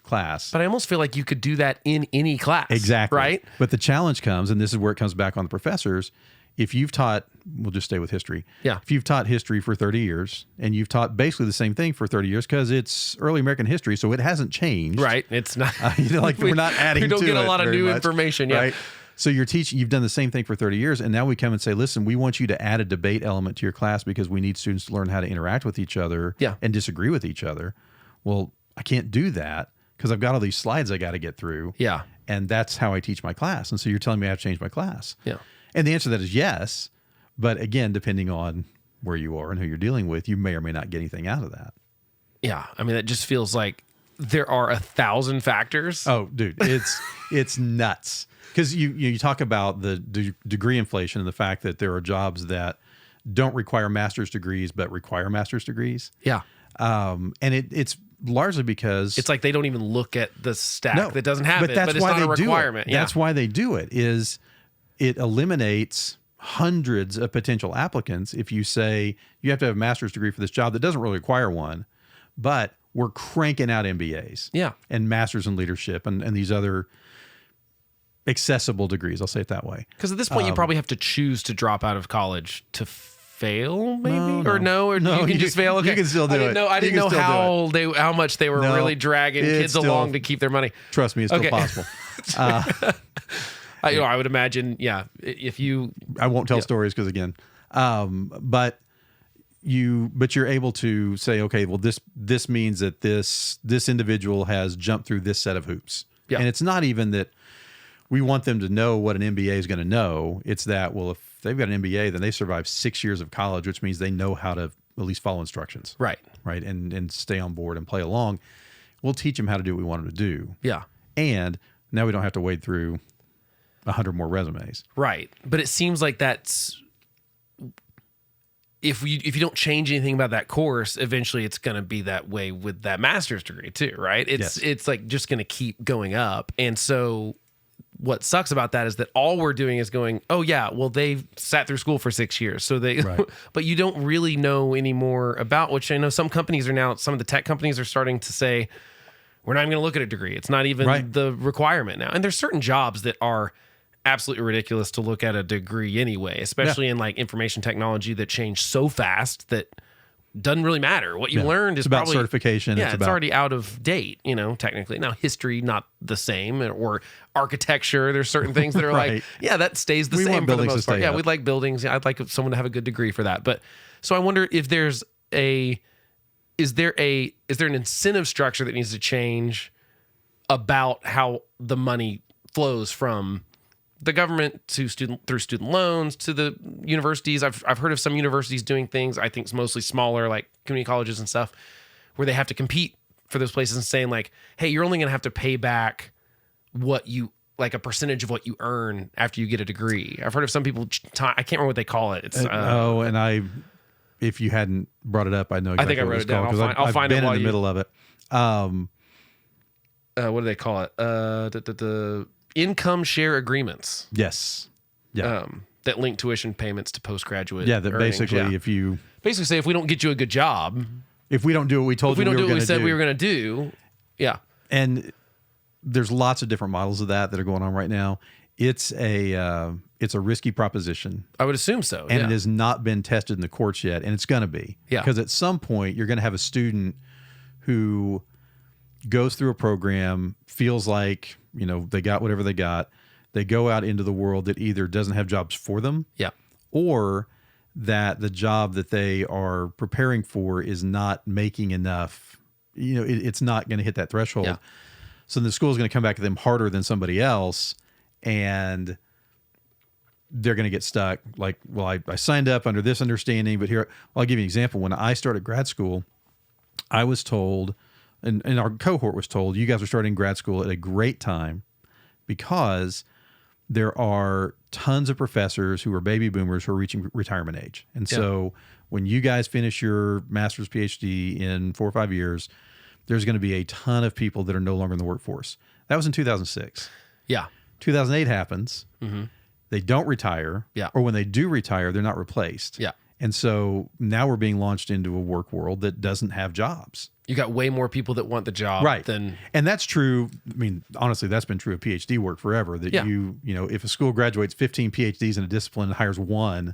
B: class?
A: But I almost feel like you could do that in any class.
B: Exactly.
A: Right?
B: But the challenge comes, and this is where it comes back on the professors. If you've taught, we'll just stay with history. Yeah. If you've taught history for 30 years and you've taught basically the same thing for 30 years, because it's early American history, so it hasn't changed.
A: Right. It's not.
B: We're not adding to it.
A: We don't get a lot of new information. Yeah.
B: Right. So you're teaching, you've done the same thing for 30 years. And now we come and say, listen, we want you to add a debate element to your class because we need students to learn how to interact with each other and disagree with each other. Well, I can't do that because I've got all these slides I got to get through.
A: Yeah.
B: And that's how I teach my class. And so you're telling me I have to change my class.
A: Yeah.
B: And the answer to that is yes. But again, depending on where you are and who you're dealing with, you may or may not get anything out of that.
A: Yeah. I mean, it just feels like there are 1,000 factors.
B: Oh, dude, it's nuts. Because you talk about the degree inflation and the fact that there are jobs that don't require master's degrees but require master's degrees.
A: Yeah.
B: And it's largely because
A: it's like they don't even look at the stack that doesn't have it, but it's not a requirement.
B: Yeah. That's why they do it. Is it eliminates hundreds of potential applicants if you say you have to have a master's degree for this job that doesn't really require one, but we're cranking out MBAs, and masters in leadership and these other accessible degrees. I'll say it that way.
A: Because at this point, you probably have to choose to drop out of college to fail, maybe,
B: no,
A: you can just fail. Okay.
B: You can still do it.
A: I didn't know how much they were really dragging kids along to keep their money.
B: Trust me, it's still possible.
A: I would imagine, if you...
B: I won't tell stories because, again, but you're able to say, okay, well, this means that this individual has jumped through this set of hoops. Yeah. And it's not even that we want them to know what an MBA is going to know. It's that, well, if they've got an MBA, then they survived 6 years of college, which means they know how to at least follow instructions. Right. And stay on board and play along. We'll teach them how to do what we want them to do. Yeah. And now we don't have to wade through 100 more resumes. Right. But it seems like that's, if you don't change anything about that course, eventually it's going to be that way with that master's degree too, right? It's like just going to keep going up. And so what sucks about that is that all we're doing is going, oh yeah, well, they've sat through school for 6 years. So but you don't really know any more about, which I know some companies are now, some of the tech companies are starting to say, we're not even going to look at a degree. It's not even the requirement now. And there's certain jobs that are absolutely ridiculous to look at a degree anyway, especially in like information technology that changed so fast that doesn't really matter. What you learned is about
A: probably
B: certification.
A: Yeah, it's already out of date, technically. Now, history, not the same, or architecture. There's certain things that are like, that stays the same for the most part. Yeah, we'd like buildings. I'd like someone to have a good degree for that. But so I wonder if there's is there an incentive structure that needs to change about how the money flows from the government to through student loans to the universities. I've heard of some universities doing things, I think it's mostly smaller, like community colleges and stuff, where they have to compete for those places and saying like, hey, you're only going to have to pay back what you, like a percentage of what you earn after you get a degree. I've heard of some people, I can't remember what they call it. It's if you hadn't brought it up, I know exactly I think I wrote it down.
B: I've
A: find
B: been
A: it
B: in the middle of it.
A: What do they call it? The income share agreements.
B: Yes. Yeah.
A: That link tuition payments to postgraduate.
B: Yeah. That
A: earnings.
B: basically, if you
A: say, if we don't get you a good job,
B: if we don't do what we told you we were going to do,
A: we said we were going to do. Yeah.
B: And there's lots of different models of that are going on right now. It's a risky proposition.
A: I would assume so.
B: And it has not been tested in the courts yet. And it's going to be. Yeah. Because at some point you're going to have a student who goes through a program, feels like, they got whatever they got. They go out into the world that either doesn't have jobs for them, or that the job that they are preparing for is not making enough. It's not going to hit that threshold. Yeah. So the school is going to come back to them harder than somebody else, and they're going to get stuck. Like, well, I signed up under this understanding, but here, I'll give you an example. When I started grad school, I was told, and our cohort was told, you guys are starting grad school at a great time because there are tons of professors who are baby boomers who are reaching retirement age. And so when you guys finish your master's, PhD in 4 or 5 years, there's going to be a ton of people that are no longer in the workforce. That was in 2006. Yeah. 2008 happens. Mm-hmm. They don't retire. Yeah. Or when they do retire, they're not replaced. Yeah. And so now we're being launched into a work world that doesn't have jobs.
A: You got way more people that want the job than...
B: And that's true. I mean, honestly, that's been true of PhD work forever. That if a school graduates 15 PhDs in a discipline and hires one...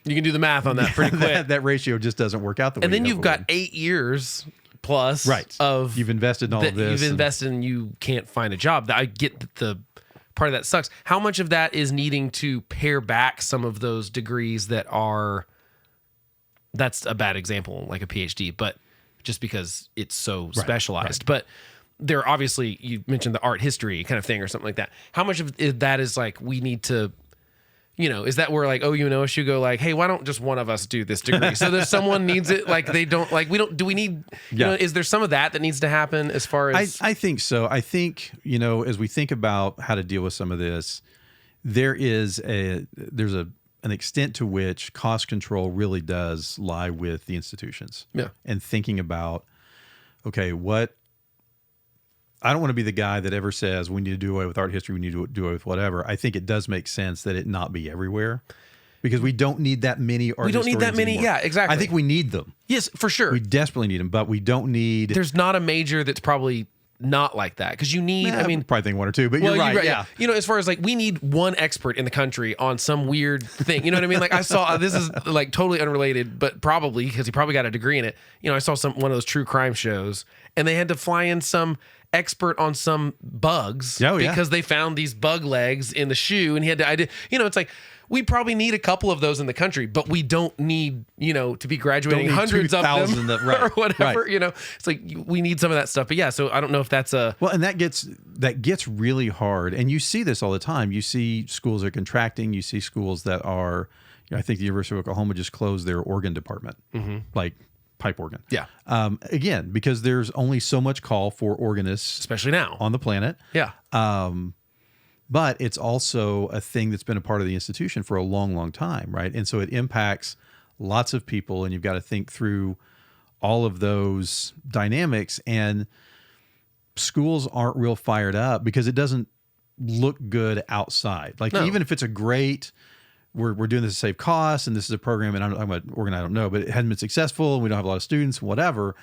A: You can do the math on that pretty quick.
B: that ratio just doesn't work out the way.
A: And then you've got 8 years plus of...
B: You've invested in all of this.
A: You've invested and you can't find a job. I get that the part of that sucks. How much of that is needing to pare back some of those degrees that are, that's a bad example, like a PhD, but just because it's so specialized.
B: Right.
A: But there obviously, you mentioned the art history kind of thing or something like that. How much of that is like, we need to, is that where like OSU go like, hey, why don't just one of us do this degree? So there's someone needs it. Like they don't like, do we need, is there some of that needs to happen as far as?
B: I think so. I think, as we think about how to deal with some of this, there's an extent to which cost control really does lie with the institutions.
A: Yeah.
B: And thinking about, okay, I don't want to be the guy that ever says we need to do away with art history, we need to do away with whatever. I think it does make sense that it not be everywhere, because we don't need that many art historians. We don't need that many. Anymore.
A: Yeah, exactly.
B: I think we need them.
A: Yes, for sure.
B: We desperately need them, but we don't need.
A: There's not a major that's probably not like that, because you need.
B: Probably think one or two, but you're right. Yeah.
A: As far as like, we need one expert in the country on some weird thing. You know what I mean? Like I saw, this is like totally unrelated, but probably because he probably got a degree in it. I saw one of those true crime shows, and they had to fly in some expert on some bugs because they found these bug legs in the shoe, and he had to, it's like, we probably need a couple of those in the country, but we don't need, to be graduating hundreds of them or whatever,
B: Right.
A: It's like, we need some of that stuff. But yeah, so I don't know if that's
B: well, and that gets really hard. And you see this all the time. You see schools that are contracting. You see schools that are, I think the University of Oklahoma just closed their organ department, like pipe organ.
A: Yeah.
B: Again, because there's only so much call for organists,
A: especially now
B: on the planet.
A: Yeah.
B: But it's also a thing that's been a part of the institution for a long, long time, right? And so it impacts lots of people, and you've got to think through all of those dynamics. And schools aren't real fired up because it doesn't look good outside. Like, even if it's a great, we're doing this to save costs, and this is a program, and I'm about organ, I don't know, but it hasn't been successful, and we don't have a lot of students, whatever,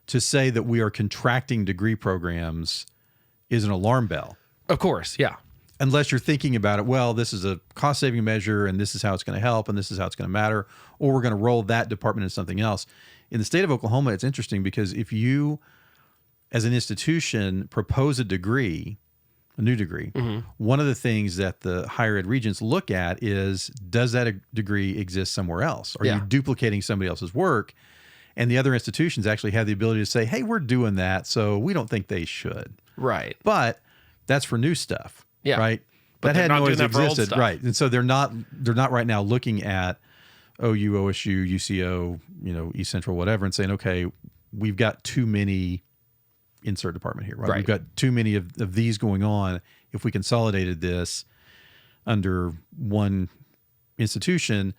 B: to say that we are contracting degree programs is an alarm bell.
A: Of course, yeah.
B: Unless you're thinking about it, well, this is a cost-saving measure, and this is how it's going to help, and this is how it's going to matter, or we're going to roll that department into something else. In the state of Oklahoma, it's interesting because if you, as an institution, propose a new degree, one of the things that the higher ed regents look at is, does that degree exist somewhere else? Are you duplicating somebody else's work? And the other institutions actually have the ability to say, hey, we're doing that, so we don't think they should.
A: Right.
B: But that's for new stuff.
A: Yeah.
B: Right.
A: But
B: that had always
A: existed.
B: Right. And so they're not right now looking at OU, OSU, UCO, East Central, whatever, and saying, okay, we've got too many insert department here, right? We've got too many of these going on. If we consolidated this under one institution,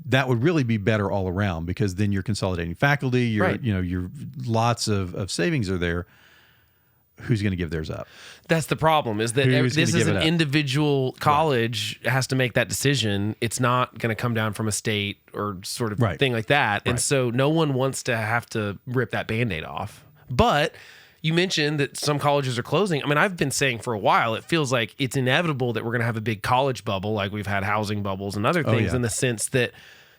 B: that would really be better all around, because then you're consolidating faculty, your lots of savings are there. Who's going to give theirs up? That's
A: the problem, is that this is an individual college has to make that decision. It's not going to come down from a state or sort of thing like that. And so no one wants to have to rip that Band-Aid off. But you mentioned that some colleges are closing. I mean, I've been saying for a while, it feels like it's inevitable that we're going to have a big college bubble, like we've had housing bubbles and other things, in the sense that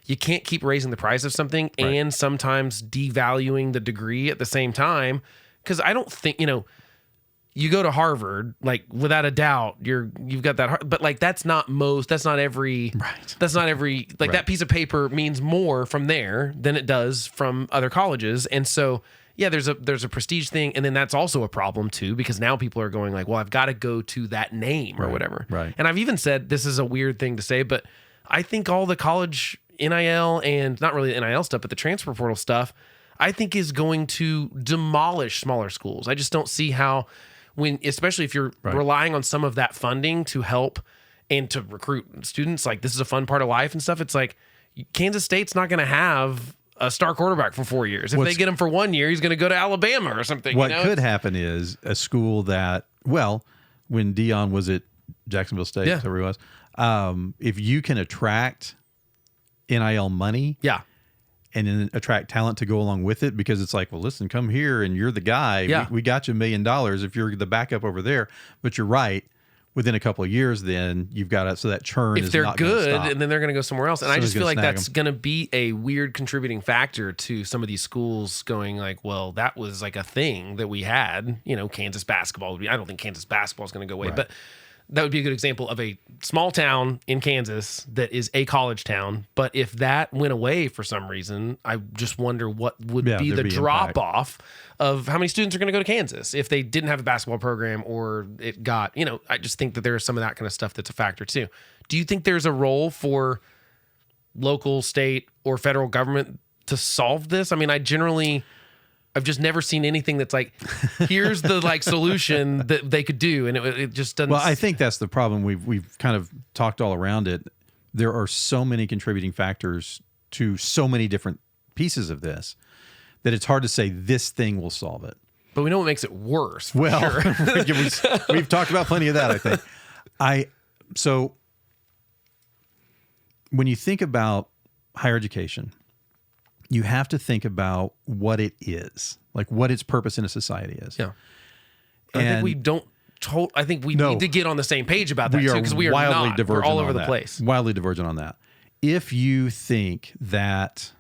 A: you can't keep raising the price of something and sometimes devaluing the degree at the same time. Because I don't think, you go to Harvard, like, without a doubt, you've got that, but like, that's not every, like, that piece of paper means more from there than it does from other colleges. And so, there's a prestige thing. And then that's also a problem too, because now people are going like, well, I've got to go to that name or whatever.
B: Right.
A: And I've even said, this is a weird thing to say, but I think all the college NIL, and not really the NIL stuff, but the transfer portal stuff, I think is going to demolish smaller schools. I just don't see how, especially if you're relying on some of that funding to help and to recruit students, like, this is a fun part of life and stuff. It's like, Kansas State's not going to have a star quarterback for 4 years. If they get him for 1 year, he's going to go to Alabama or something.
B: What could happen is a school that, when Dion was at Jacksonville State, whatever he was, if you can attract NIL money, and then attract talent to go along with it, because it's like, well, listen, come here and you're the guy.
A: Yeah.
B: We got you $1 million if you're the backup over there. But you're right. Within a couple of years, then you've got it. So that churn is not going to stop.
A: If they're good, and then they're going to go somewhere else. And I just feel like that's going to be a weird contributing factor to some of these schools going like, well, that was like a thing that we had, Kansas basketball. I don't think Kansas basketball is going to go away, but that would be a good example of a small town in Kansas that is a college town. But if that went away for some reason, I just wonder what would be the drop off of how many students are going to go to Kansas if they didn't have a basketball program or it got, I just think that there's some of that kind of stuff that's a factor too. Do you think there's a role for local, state, or federal government to solve this? I mean, I've just never seen anything that's like, here's the solution that they could do, and it just doesn't.
B: Well, I think that's the problem. We've kind of talked all around it. There are so many contributing factors to so many different pieces of this that it's hard to say this thing will solve it.
A: But we know what makes it worse.
B: Well,
A: sure.
B: we've talked about plenty of that, I think. So when you think about higher education, you have to think about what it is, like what its purpose in a society is.
A: Yeah. I think we don't. I think we need to get on the same page about that too, because we are
B: wildly
A: not.
B: Divergent
A: We're all over
B: on
A: the
B: that.
A: place.
B: Wildly divergent on that. If you think that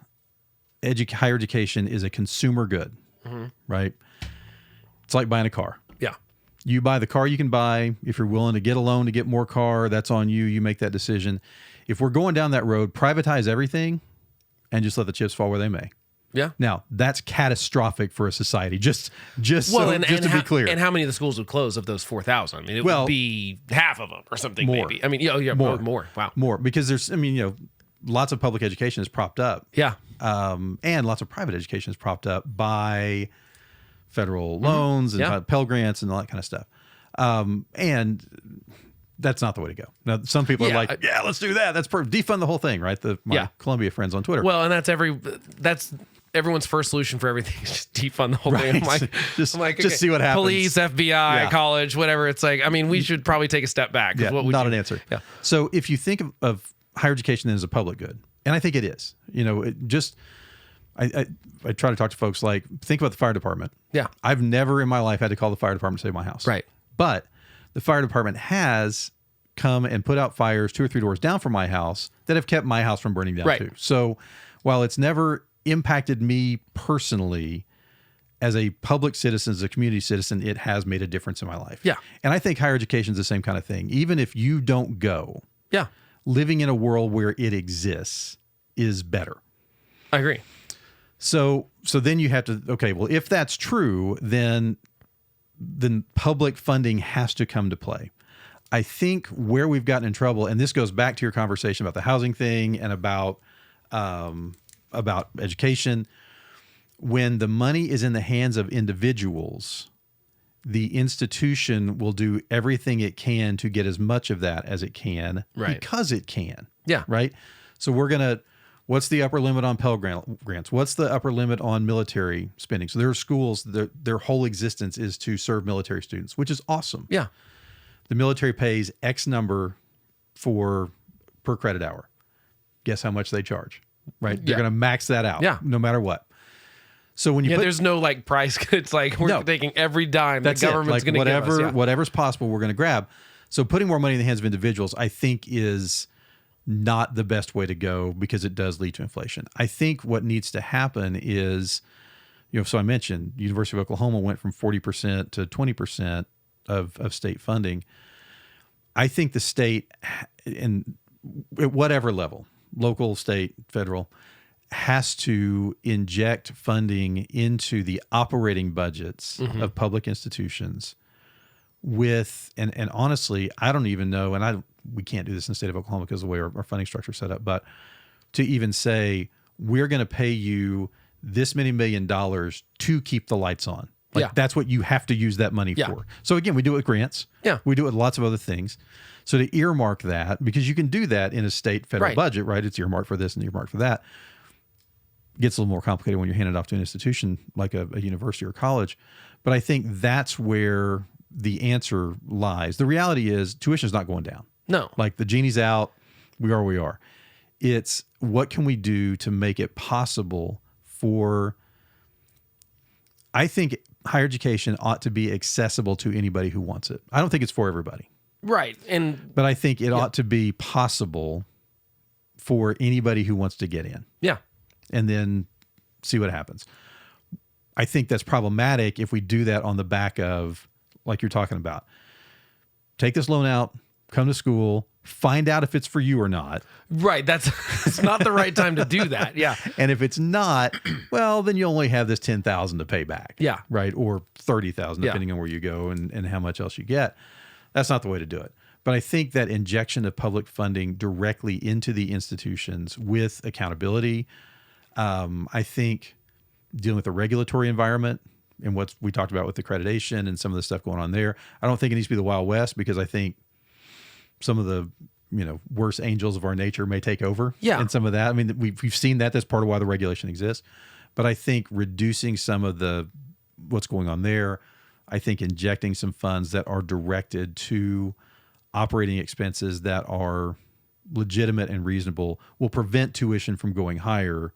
B: higher education is a consumer good, right? It's like buying a car.
A: Yeah.
B: You buy the car you can buy. If you're willing to get a loan to get more car, that's on you. You make that decision. If we're going down that road, privatize everything and just let the chips fall where they may.
A: Yeah.
B: Now, that's catastrophic for a society. Just to be clear.
A: And how many of the schools would close of those 4,000? I mean, it would be half of them or something,
B: more.
A: maybe. I mean, more. Wow.
B: More, because there's, lots of public education is propped up.
A: Yeah.
B: And lots of private education is propped up by federal loans and Pell Grants and all that kind of stuff. And that's not the way to go. Now, some people are like, let's do that. That's perfect. Defund the whole thing, right? My Columbia friends on Twitter.
A: Well, and that's everyone's first solution for everything. Just defund the whole thing. I'm like,
B: just see what happens.
A: Police, FBI, college, whatever. It's like, I mean, we should probably take a step back.
B: Not an answer. Yeah. So if you think of higher education as a public good, and I think it is, I try to talk to folks like, think about the fire department.
A: Yeah.
B: I've never in my life had to call the fire department to save my house.
A: Right.
B: But the fire department has come and put out fires 2 or 3 doors down from my house that have kept my house from burning down too. So while it's never impacted me personally, as a public citizen, as a community citizen, it has made a difference in my life.
A: Yeah.
B: And I think higher education is the same kind of thing. Even if you don't go, living in a world where it exists is better.
A: I agree.
B: So then you have to, well, if that's true, then public funding has to come to play. I think where we've gotten in trouble, and this goes back to your conversation about the housing thing and about education, when the money is in the hands of individuals, the institution will do everything it can to get as much of that as it can because it can.
A: Yeah.
B: Right? So what's the upper limit on Pell Grants? What's the upper limit on military spending? So there are schools, their whole existence is to serve military students, which is awesome.
A: Yeah.
B: The military pays X number per credit hour. Guess how much they charge, right? They're going to max that out no matter what. So when you
A: there's no price. It's like we're taking every dime the government's going to give us. Yeah.
B: Whatever's possible, we're going to grab. So putting more money in the hands of individuals, I think, is not the best way to go because it does lead to inflation. I think what needs to happen is, so I mentioned University of Oklahoma went from 40% to 20% of state funding. I think the state, and at whatever level, local, state, federal, has to inject funding into the operating budgets of public institutions with, and honestly, I don't even know, and we can't do this in the state of Oklahoma because of the way our funding structure is set up, but to even say, we're going to pay you this many $1 million to keep the lights on. That's what you have to use that money for. So again, we do it with grants. Yeah. We do it with lots of other things. So to earmark that, because you can do that in a state federal budget, right? It's earmarked for this and earmarked for that. Gets a little more complicated when you're handed off to an institution like a university or college. But I think that's where the answer lies. The reality is tuition is not going down.
A: No.
B: The genie's out. We are where we are. It's what can we do to make it possible for, I think higher education ought to be accessible to anybody who wants it. I don't think it's for everybody.
A: Right.
B: But I think it ought to be possible for anybody who wants to get in.
A: Yeah.
B: And then see what happens. I think that's problematic if we do that on the back of, like you're talking about, take this loan out, come to school, find out if it's for you or not.
A: Right. It's not the right time to do that. Yeah.
B: And if it's not, well, then you only have this $10,000 to pay back.
A: Yeah.
B: Right. Or $30,000, depending on where you go and how much else you get. That's not the way to do it. But I think that injection of public funding directly into the institutions with accountability, I think dealing with the regulatory environment and what we talked about with accreditation and some of the stuff going on there, I don't think it needs to be the Wild West, because I think some of the worst angels of our nature may take over.
A: Yeah.
B: And some of that, I mean, we've seen that. That's part of why the regulation exists. But I think reducing some of what's going on there, I think injecting some funds that are directed to operating expenses that are legitimate and reasonable will prevent tuition from going higher,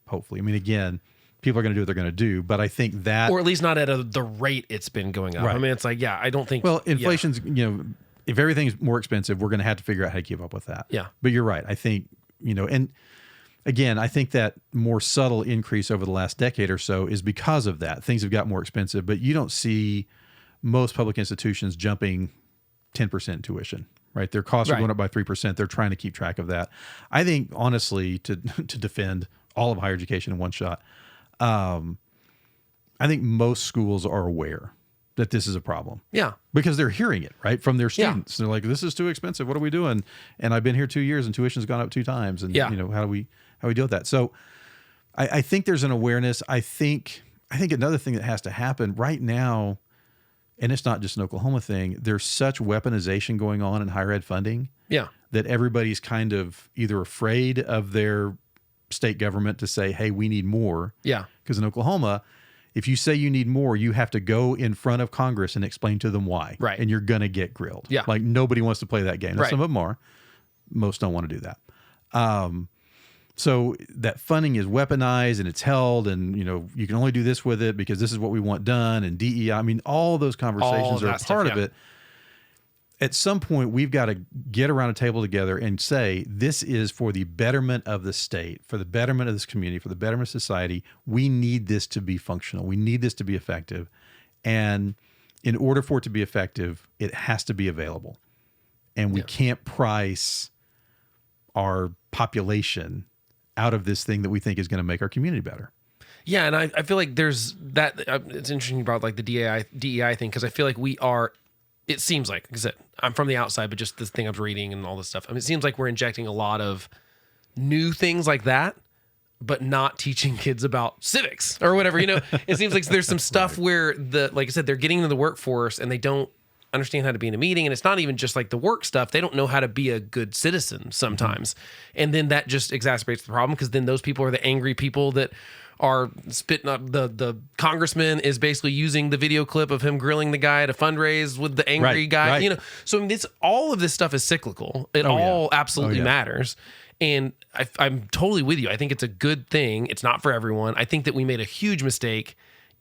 B: hopefully. I mean, again, people are going to do what they're going to do, but I think that...
A: Or at least not at the rate it's been going up. Right. I mean, it's like, I don't think...
B: Well, inflation's, if everything's more expensive, we're going to have to figure out how to keep up with that.
A: Yeah.
B: But you're right. I think, and again, I think that more subtle increase over the last decade or so is because of that. Things have got more expensive, but you don't see most public institutions jumping 10% tuition, right? Their costs are going up by 3%. They're trying to keep track of that. I think, honestly, to defend all of higher education in one shot, I think most schools are aware that this is a problem. Yeah. Because they're hearing it, right, from their students. They're like, this is too expensive. What are we doing? And I've been here 2 years and tuition's gone up 2 times. And, how do we deal with that? So I think there's an awareness. I think another thing that has to happen right now, and it's not just an Oklahoma thing, there's such weaponization going on in higher ed funding that everybody's kind of either afraid of their state government to say, hey, we need more. Yeah. Because in Oklahoma, if you say you need more, you have to go in front of Congress and explain to them why. Right. And you're going to get grilled. Yeah. Like, nobody wants to play that game. Now, some of them are. Most don't want to do that. So that funding is weaponized and it's held, and you can only do this with it because this is what we want done, and DEI. I mean, all those conversations are part of it. At some point, we've got to get around a table together and say, this is for the betterment of the state, for the betterment of this community, for the betterment of society. We need this to be functional. We need this to be effective. And in order for it to be effective, it has to be available. And we can't price our population out of this thing that we think is going to make our community better.
A: Yeah, and I feel like there's that. It's interesting about like the DEI thing, because I feel like we are. It seems like I said, I'm from the outside, but just this thing I was reading and all this stuff. I mean, it seems like we're injecting a lot of new things like that, but not teaching kids about civics or whatever. It seems like there's some stuff where like I said, they're getting into the workforce and they don't understand how to be in a meeting. And it's not even just like the work stuff. They don't know how to be a good citizen sometimes. Mm-hmm. And then that just exacerbates the problem, because then those people are the angry people that are spitting up. The congressman is basically using the video clip of him grilling the guy at a fundraise with the angry guy. Right. So I mean, all of this stuff is cyclical. It absolutely matters. And I'm totally with you. I think it's a good thing. It's not for everyone. I think that we made a huge mistake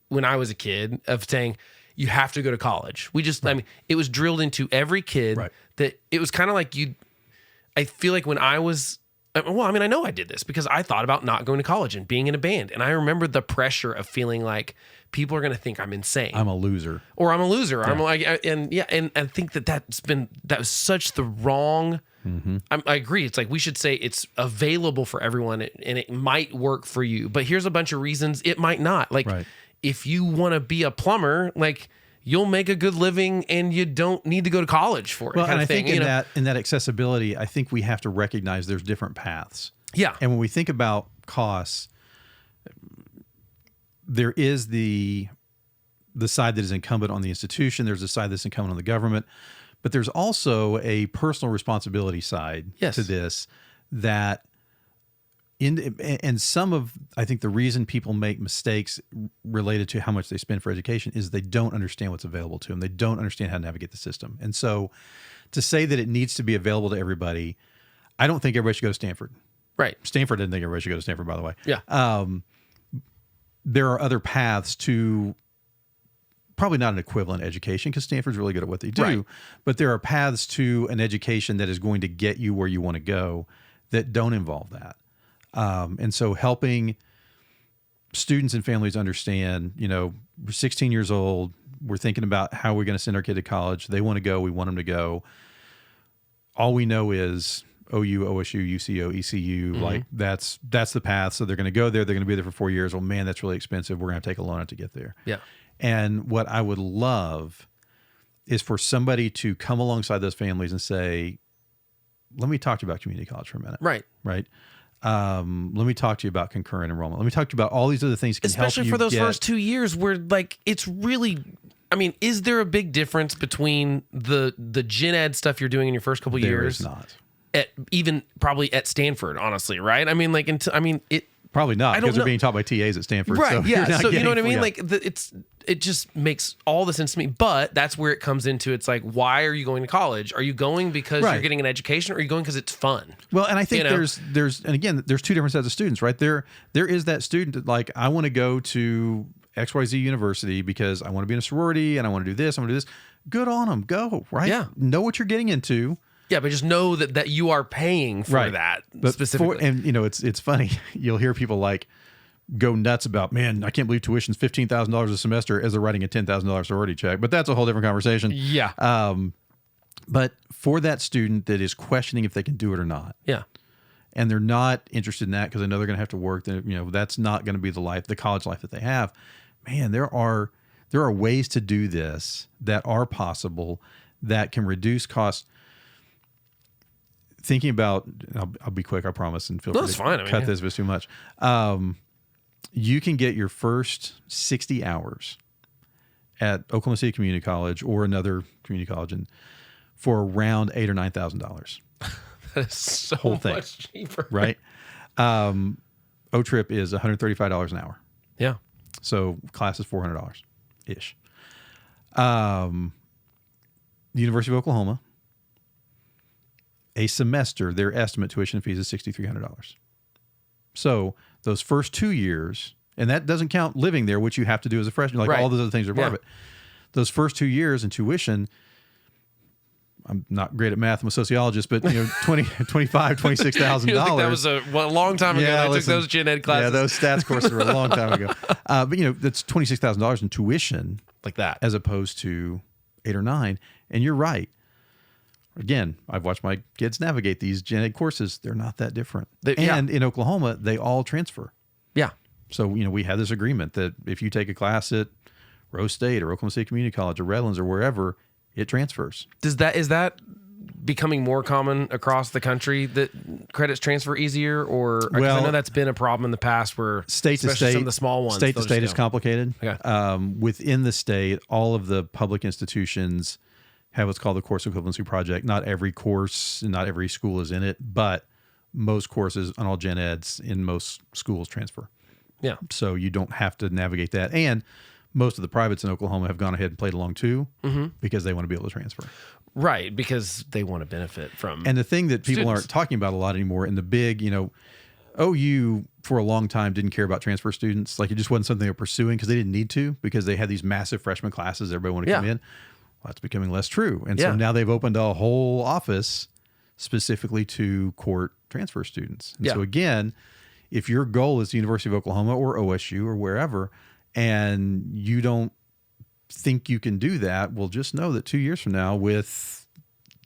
A: when I was a kid of saying, you have to go to college. I mean, it was drilled into every kid that it was kind of like I feel like when I was, well, I mean, I know I did this because I thought about not going to college and being in a band. And I remember the pressure of feeling like people are going to think I'm insane. I'm a loser. Or I'm a loser. Yeah. I'm like, and I think that was such the wrong. Mm-hmm. I agree. It's like we should say it's available for everyone and it might work for you. But here's a bunch of reasons it might not. Like, if you want to be a plumber, like, you'll make a good living and you don't need to go to college for it. Well, and I think in that accessibility, I think we have to recognize there's different paths. Yeah. And when we think about costs, there is the side that is incumbent on the institution. There's a side that's incumbent on the government. But there's also a personal responsibility side to this that and some of, I think, the reason people make mistakes related to how much they spend for education is they don't understand what's available to them. They don't understand how to navigate the system. And so to say that it needs to be available to everybody, I don't think everybody should go to Stanford. Right. Stanford didn't think everybody should go to Stanford, by the way. Yeah. There are other paths to probably not an equivalent education, because Stanford's really good at what they do, but there are paths to an education that is going to get you where you want to go that don't involve that. And so helping students and families understand, we're 16 years old,
B: we're thinking about how we're going to send our kid to college. They want to go. We want them to go. All we know is OU, OSU, UCO, ECU, like that's the path. So they're going to go there. They're going to be there for 4 years. Well, man, that's really expensive. We're going to take a loan out to get there.
A: Yeah.
B: And what I would love is for somebody to come alongside those families and say, let me talk to you about community college for a minute.
A: Right.
B: Right. Let me talk to you about concurrent enrollment. Let me talk to you about all these other things that can
A: especially
B: help you
A: for those
B: get,
A: first 2 years where like it's really, I mean, is there a big difference between the gen ed stuff you're doing in your first couple
B: there
A: years?
B: is not.
A: At even probably at Stanford, honestly, right? I mean, like, it
B: Probably not, because they're being taught by TAs at Stanford.
A: right?
B: So
A: Yeah, so you know what I mean?
B: Yeah.
A: Like, it just makes all the sense to me. But that's where it comes into. It's like, why are you going to college? Are you going because
B: Right.
A: you're getting an education, or are you going because it's fun?
B: Well, and I think
A: You know?
B: there's and again, there's two different sets of students, right? There is that student that like, I want to go to XYZ university because I want to be in a sorority and I want to do this, I want to do this. Good on them, go, right?
A: Yeah.
B: Know what you're getting into.
A: Yeah, but just know that you are paying for
B: Right.
A: that
B: But
A: specifically.
B: and you know, it's funny. You'll hear people like go nuts about, man, I can't believe tuition's $15,000 a semester as they're writing a $10,000 sorority check. But that's a whole different conversation.
A: Yeah.
B: But for that student that is questioning if they can do it or not,
A: Yeah.
B: and they're not interested in that because they know they're going to have to work, then you know that's not going to be the college life that they have. Man, there are ways to do this that are possible that can reduce costs. Thinking about, I'll be quick, I promise, and feel free to
A: fine. I mean,
B: cut
A: yeah.
B: this if it's too much. You can get your first 60 hours at Oklahoma City Community College or another community college for around $8,000 or $9,000.
A: That is so
B: Whole thing.
A: much cheaper.
B: Right? O-Trip is $135 an hour.
A: Yeah.
B: So class is $400-ish. University of Oklahoma, a semester, their estimate tuition fees is $6,300. So those first 2 years, and that doesn't count living there, which you have to do as a freshman, like
A: Right.
B: all those other things are part of it. Those first 2 years in tuition, I'm not great at math, I'm a sociologist, but you know, $25,000-$26,000.
A: That was a long time ago.
B: Yeah,
A: I
B: listen,
A: took those gen ed classes.
B: Yeah, those stats courses were a long time ago. But you know, that's $26,000 in tuition
A: like that.
B: as opposed to 8 or 9. And you're right. Again, I've watched my kids navigate these gen ed courses. They're not that different. And in Oklahoma, they all transfer.
A: Yeah.
B: So, you know, we have this agreement that if you take a class at Rose State or Oklahoma City Community College or Redlands or wherever, it transfers.
A: Is that becoming more common across the country that credits transfer easier, or 'cause I know that's been a problem in the past where
B: state to
A: especially
B: state,
A: some of the small ones,
B: state to
A: they'll
B: state
A: just
B: is
A: go.
B: complicated.
A: Okay.
B: Within the state, all of the public institutions have what's called the course equivalency project. Not every course and not every school is in it, but most courses on all gen eds in most schools transfer.
A: Yeah.
B: So you don't have to navigate that. And most of the privates in Oklahoma have gone ahead and played along too, because they want to be able to transfer.
A: Right, because they want to benefit from.
B: And the thing that people
A: students.
B: aren't talking about a lot anymore in the big, you know, OU for a long time didn't care about transfer students. Like it just wasn't something they were pursuing because they didn't need to, because they had these massive freshman classes. Everybody wanted to come in. Well, that's becoming less true. And so now they've opened a whole office specifically to court transfer students. And so again, if your goal is the University of Oklahoma or OSU or wherever, and you don't think you can do that, well, just know that 2 years from now with,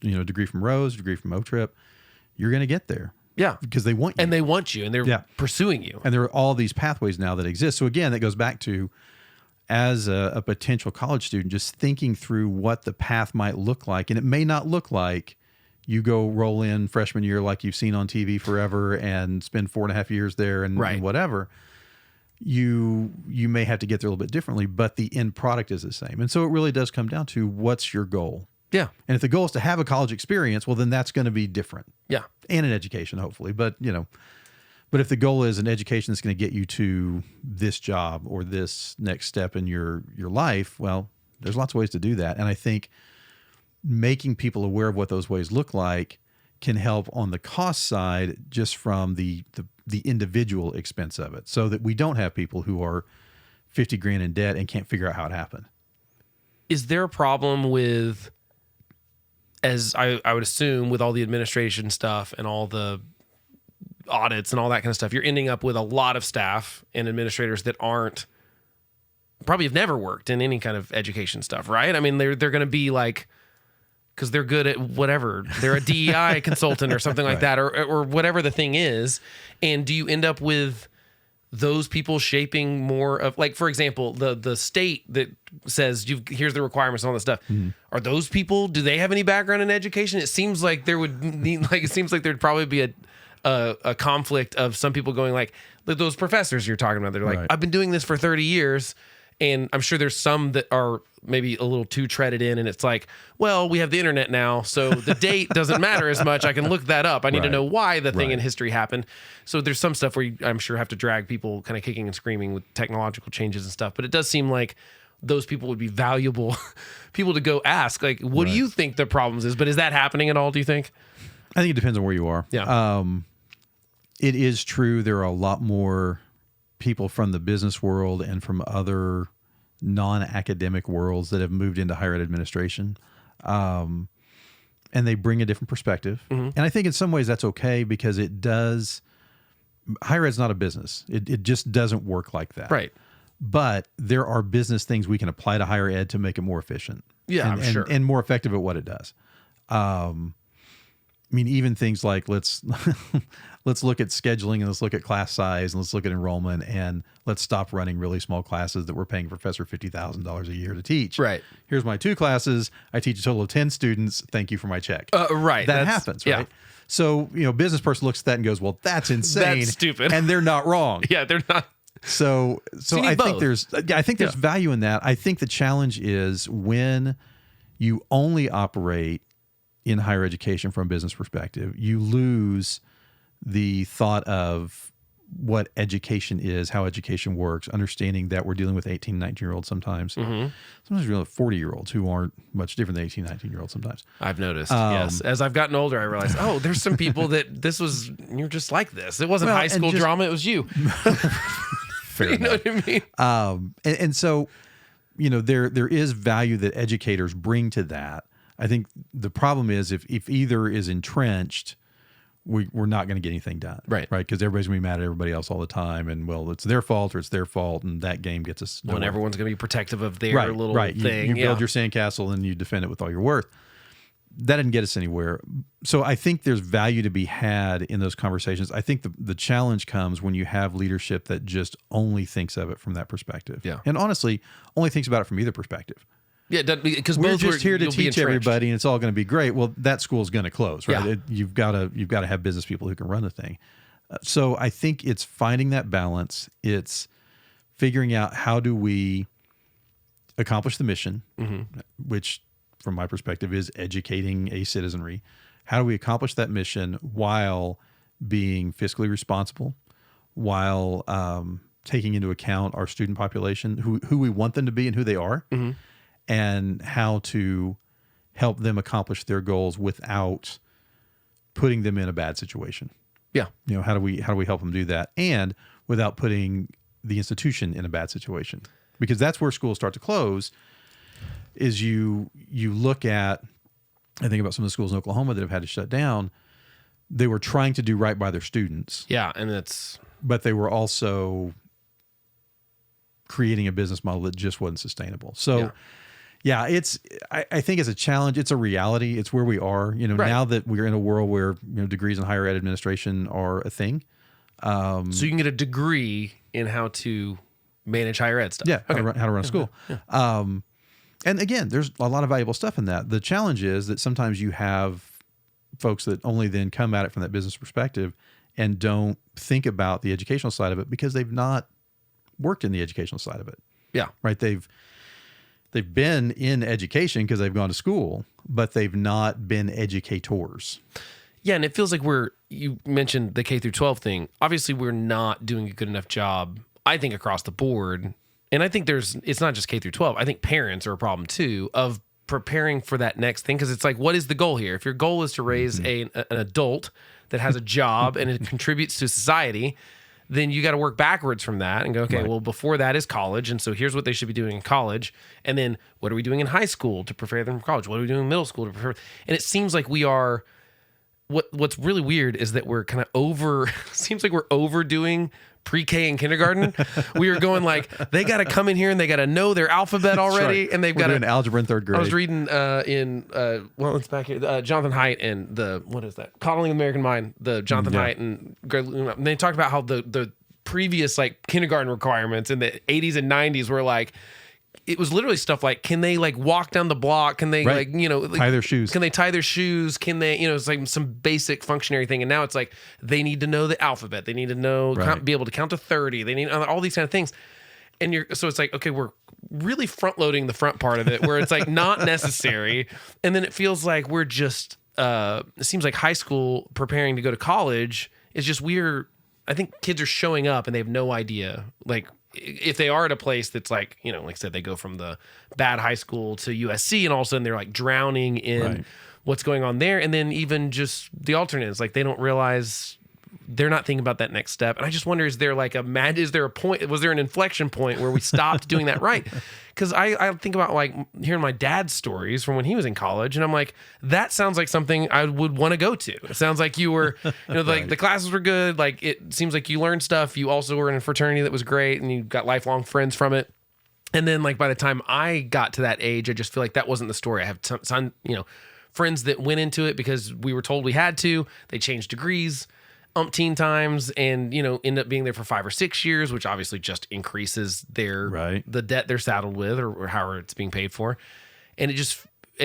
B: you know, a degree from Rose, a degree from O-Trip, you're going to get there.
A: Yeah.
B: Because they want you.
A: And they want you, and they're pursuing you.
B: And there are all these pathways now that exist. So again, that goes back to, as a potential college student, just thinking through what the path might look like. And it may not look like you go roll in freshman year like you've seen on TV forever and spend 4.5 years there and whatever. You may have to get there a little bit differently, but the end product is the same. And so it really does come down to, what's your goal?
A: Yeah.
B: And if the goal is to have a college experience, well, then that's going to be different.
A: Yeah.
B: And an education, hopefully. But, you know, but if the goal is an education that's going to get you to this job or this next step in your life, well, there's lots of ways to do that. And I think making people aware of what those ways look like can help on the cost side, just from the individual expense of it, so that we don't have people who are $50,000 in debt and can't figure out how it happened.
A: Is there a problem with, as I would assume, with all the administration stuff and all the audits and all that kind of stuff, you're ending up with a lot of staff and administrators that aren't probably have never worked in any kind of education stuff, right? I mean, they're going to be like, because they're good at whatever. They're a DEI consultant or something like that, or whatever the thing is. And do you end up with those people shaping more of, like, for example, the state that says here's the requirements and all this stuff. Are those people, do they have any background in education? It seems like there would need, like, it seems like there'd probably be a conflict of some people going like those professors you're talking about. They're like, I've been doing this for 30 years. And I'm sure there's some that are maybe a little too treaded in, and it's like, well, we have the internet now, so the date doesn't matter as much. I can look that up. I need to know why the thing in history happened. So there's some stuff where I'm sure have to drag people kind of kicking and screaming with technological changes and stuff. But it does seem like those people would be valuable people to go ask, like, what do you think the problems is? But is that happening at all, do you think?
B: I think it depends on where you are.
A: Yeah.
B: It is true there are a lot more people from the business world and from other non-academic worlds that have moved into higher ed administration. And they bring a different perspective. And I think in some ways that's okay, because higher ed's not a business. It just doesn't work like that.
A: Right.
B: But there are business things we can apply to higher ed to make it more efficient.
A: Yeah, I'm sure.
B: And more effective at what it does. I mean, even things like let's look at scheduling, and let's look at class size, and let's look at enrollment, and let's stop running really small classes that we're paying a professor $50,000 a year to teach.
A: Right.
B: Here's my 2 classes. I teach a total of 10 students. Thank you for my check.
A: Right.
B: That happens, right?
A: Yeah.
B: So, business person looks at that and goes, well, that's insane.
A: That's stupid.
B: And they're not wrong.
A: Yeah, they're not.
B: So I think there's value in that. I think the challenge is when you only operate in higher education from a business perspective, you lose the thought of what education is, how education works, understanding that we're dealing with 18, 19-year-olds sometimes. Sometimes we're dealing with 40-year-olds who aren't much different than 18, 19-year-olds sometimes.
A: I've noticed, yes. As I've gotten older, I realized, there's some people that you're just like this. It wasn't high school drama, it was you.
B: Fair
A: you know what I mean?
B: And so, there is value that educators bring to that. I think the problem is if either is entrenched, we're not going to get anything done. Right. Because everybody's going to be mad at everybody else all the time. And, well, it's their fault or it's their fault. And that game gets us nowhere.
A: When everyone's going to be protective of their little thing.
B: You build your sandcastle and you defend it with all your worth. That didn't get us anywhere. So I think there's value to be had in those conversations. I think the challenge comes when you have leadership that just only thinks of it from that perspective. Yeah. And honestly, only thinks about it from either perspective.
A: Yeah, because
B: we're just here to teach everybody, and it's all going to be great. Well, that school's going to close, right? Yeah. You've got to have business people who can run the thing. So I think it's finding that balance. It's figuring out how do we accomplish the mission, which, from my perspective, is educating a citizenry. How do we accomplish that mission while being fiscally responsible, while taking into account our student population, who we want them to be and who they are? And how to help them accomplish their goals without putting them in a bad situation.
A: Yeah.
B: How do we help them do that, and without putting the institution in a bad situation? Because that's where schools start to close. Is you look at, I think about some of the schools in Oklahoma that have had to shut down. They were trying to do right by their students.
A: Yeah,
B: but they were also creating a business model that just wasn't sustainable. So. Yeah, I think it's a challenge. It's a reality. It's where we are. Now that we're in a world where degrees in higher ed administration are a thing.
A: So you can get a degree in how to manage higher ed stuff.
B: Yeah, how to run a school. Yeah. And again, there's a lot of valuable stuff in that. The challenge is that sometimes you have folks that only then come at it from that business perspective and don't think about the educational side of it because they've not worked in the educational side of it.
A: Yeah.
B: Right. They've been in education because they've gone to school, but they've not been educators.
A: Yeah, and it feels like you mentioned the K through 12 thing. Obviously, we're not doing a good enough job, I think, across the board. And I think it's not just K through 12. I think parents are a problem too, of preparing for that next thing. Because it's like, what is the goal here? If your goal is to raise an adult that has a job and it contributes to society, then you got to work backwards from that and go, okay, well, before that is college. And so here's what they should be doing in college. And then what are we doing in high school to prepare them for college? What are we doing in middle school to prepare? And it seems like we are what's really weird is that we're kind of seems like we're overdoing pre-K and kindergarten. We were going like, they got to come in here and they got to know their alphabet already.
B: Right.
A: And they've got
B: to algebra in third grade.
A: I was reading it's back here, Jonathan Haidt and what is that? Coddling the American Mind, the Jonathan Haidt and they talked about how the previous like kindergarten requirements in the 80s and 90s were like, it was literally stuff like, can they like walk down the block? Can they like,
B: tie their shoes?
A: Can they tie their shoes? Can they, it's like some basic functionary thing. And now it's like, they need to know the alphabet. They need to know, be able to count to 30. They need all these kind of things. And so it's like, okay, we're really front loading the front part of it where it's like not necessary. And then it feels like we're just, it seems like high school preparing to go to college is just weird. I think kids are showing up and they have no idea, like, if they are at a place that's like, like I said, they go from the bad high school to USC and all of a sudden they're like drowning in what's going on there. And then even just the alternates, like they don't realize they're not thinking about that next step. And I just wonder, was there an inflection point where we stopped doing that right? Because I think about like hearing my dad's stories from when he was in college, and I'm like, that sounds like something I would want to go to. It sounds like you were, like the classes were good. Like it seems like you learned stuff. You also were in a fraternity that was great, and you got lifelong friends from it. And then like by the time I got to that age, I just feel like that wasn't the story. I have friends that went into it because we were told we had to. They changed degrees umpteen times and end up being there for 5 or 6 years, which obviously just increases the debt they're saddled with or however it's being paid for. And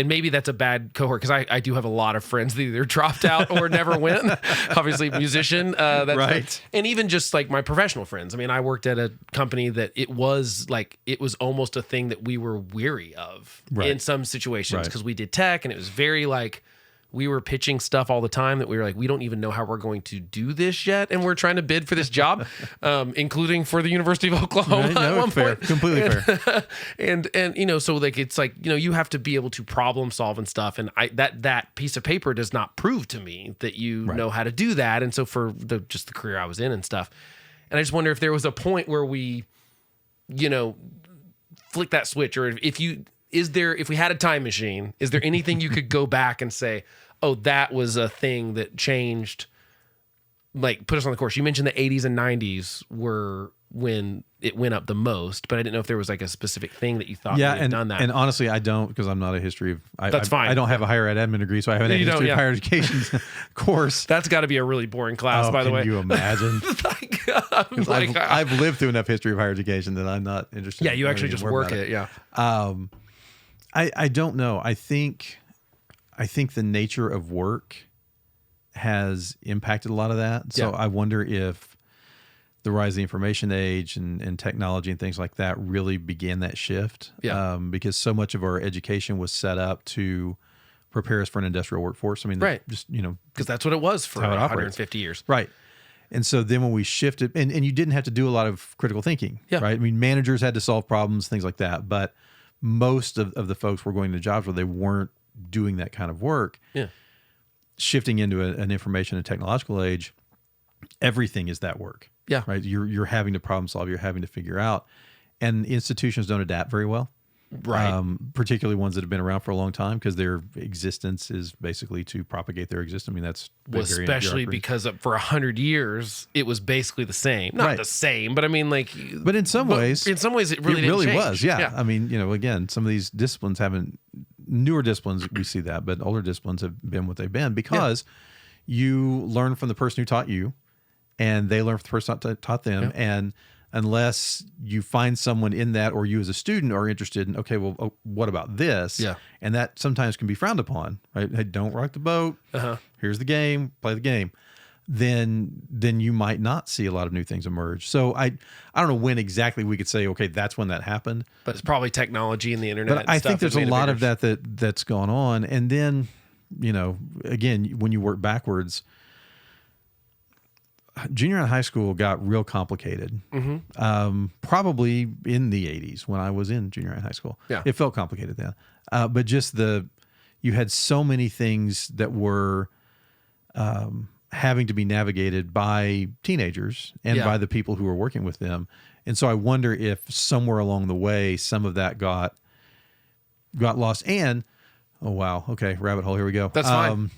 A: maybe that's a bad cohort because I do have a lot of friends that either dropped out or never went. Obviously musician, that's right. And even just like my professional friends. I mean, I worked at a company that it was almost a thing that we were weary of in some situations because we did tech and it was very like, we were pitching stuff all the time that we were like, we don't even know how we're going to do this yet. And we're trying to bid for this job, including for the University of Oklahoma at one point.
B: Completely fair.
A: And so like, it's like, you have to be able to problem solve and stuff. And that piece of paper does not prove to me that you know how to do that. And so for just the career I was in and stuff. And I just wonder if there was a point where we, flick that switch, or if we had a time machine, is there anything you could go back and say, oh, that was a thing that changed, like put us on the course? You mentioned the 80s and 90s were when it went up the most, but I didn't know if there was like a specific thing that you thought had done that.
B: And honestly, I don't, because I'm not a history of,
A: that's fine.
B: I don't have a higher ed admin degree, so I haven't had a history of higher education course.
A: That's got to be a really boring class, by the way.
B: Can you imagine? I've lived through enough history of higher education that I'm not interested.
A: Yeah, you actually just work it. Yeah.
B: I don't know. I think the nature of work has impacted a lot of that. So I wonder if the rise of the information age and technology and things like that really began that shift. Yeah. Because so much of our education was set up to prepare us for an industrial workforce. I mean, just,
A: because that's what it was for 150 years.
B: Right. And so then when we shifted, and you didn't have to do a lot of critical thinking, right? I mean, managers had to solve problems, things like that. But most of the folks were going to jobs where they weren't doing that kind of work. Yeah. Shifting into an information and technological age, everything is that work. Yeah. Right. You're having to problem solve. You're having to figure out, and institutions don't adapt very well. Right. Particularly ones that have been around for a long time, because their existence is basically to propagate their existence. I mean, that's
A: especially because for 100 years it was basically the same. Not the same, but I mean, like,
B: but in some ways,
A: it really
B: was. Yeah. I mean, again, some of these disciplines newer disciplines, we see that, but older disciplines have been what they've been because you learn from the person who taught you, and they learn from the person that taught them. Yeah. And unless you find someone in that, or you as a student are interested in, okay, well, what about this? Yeah. And that sometimes can be frowned upon, right? Hey, don't rock the boat. Here's the game, play the game. Then you might not see a lot of new things emerge. So I don't know when exactly we could say, okay, that's when that happened.
A: But it's probably technology and the internet.
B: But I think there's a lot of that's gone on. And then, again, when you work backwards, junior high school got real complicated. Probably in the 80s when I was in junior high school. Yeah. It felt complicated then. But just you had so many things that were having to be navigated by teenagers and by the people who were working with them. And so I wonder if somewhere along the way, some of that got lost. And, oh, wow. Okay, rabbit hole. Here we go.
A: That's fine.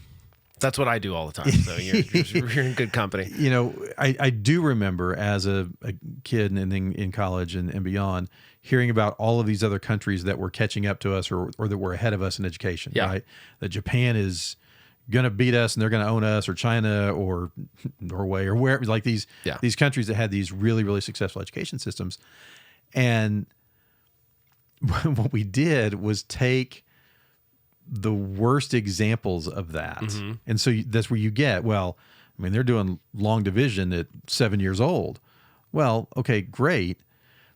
A: That's what I do all the time. So you're in good company.
B: You know, I do remember as a kid and then in college and beyond, hearing about all of these other countries that were catching up to us or that were ahead of us in education, right? That Japan is going to beat us and they're going to own us, or China or Norway or wherever, like these countries that had these really, really successful education systems. And what we did was take the worst examples of that. And so that's where you get, well, I mean, they're doing long division at 7 years old. Well, okay, great.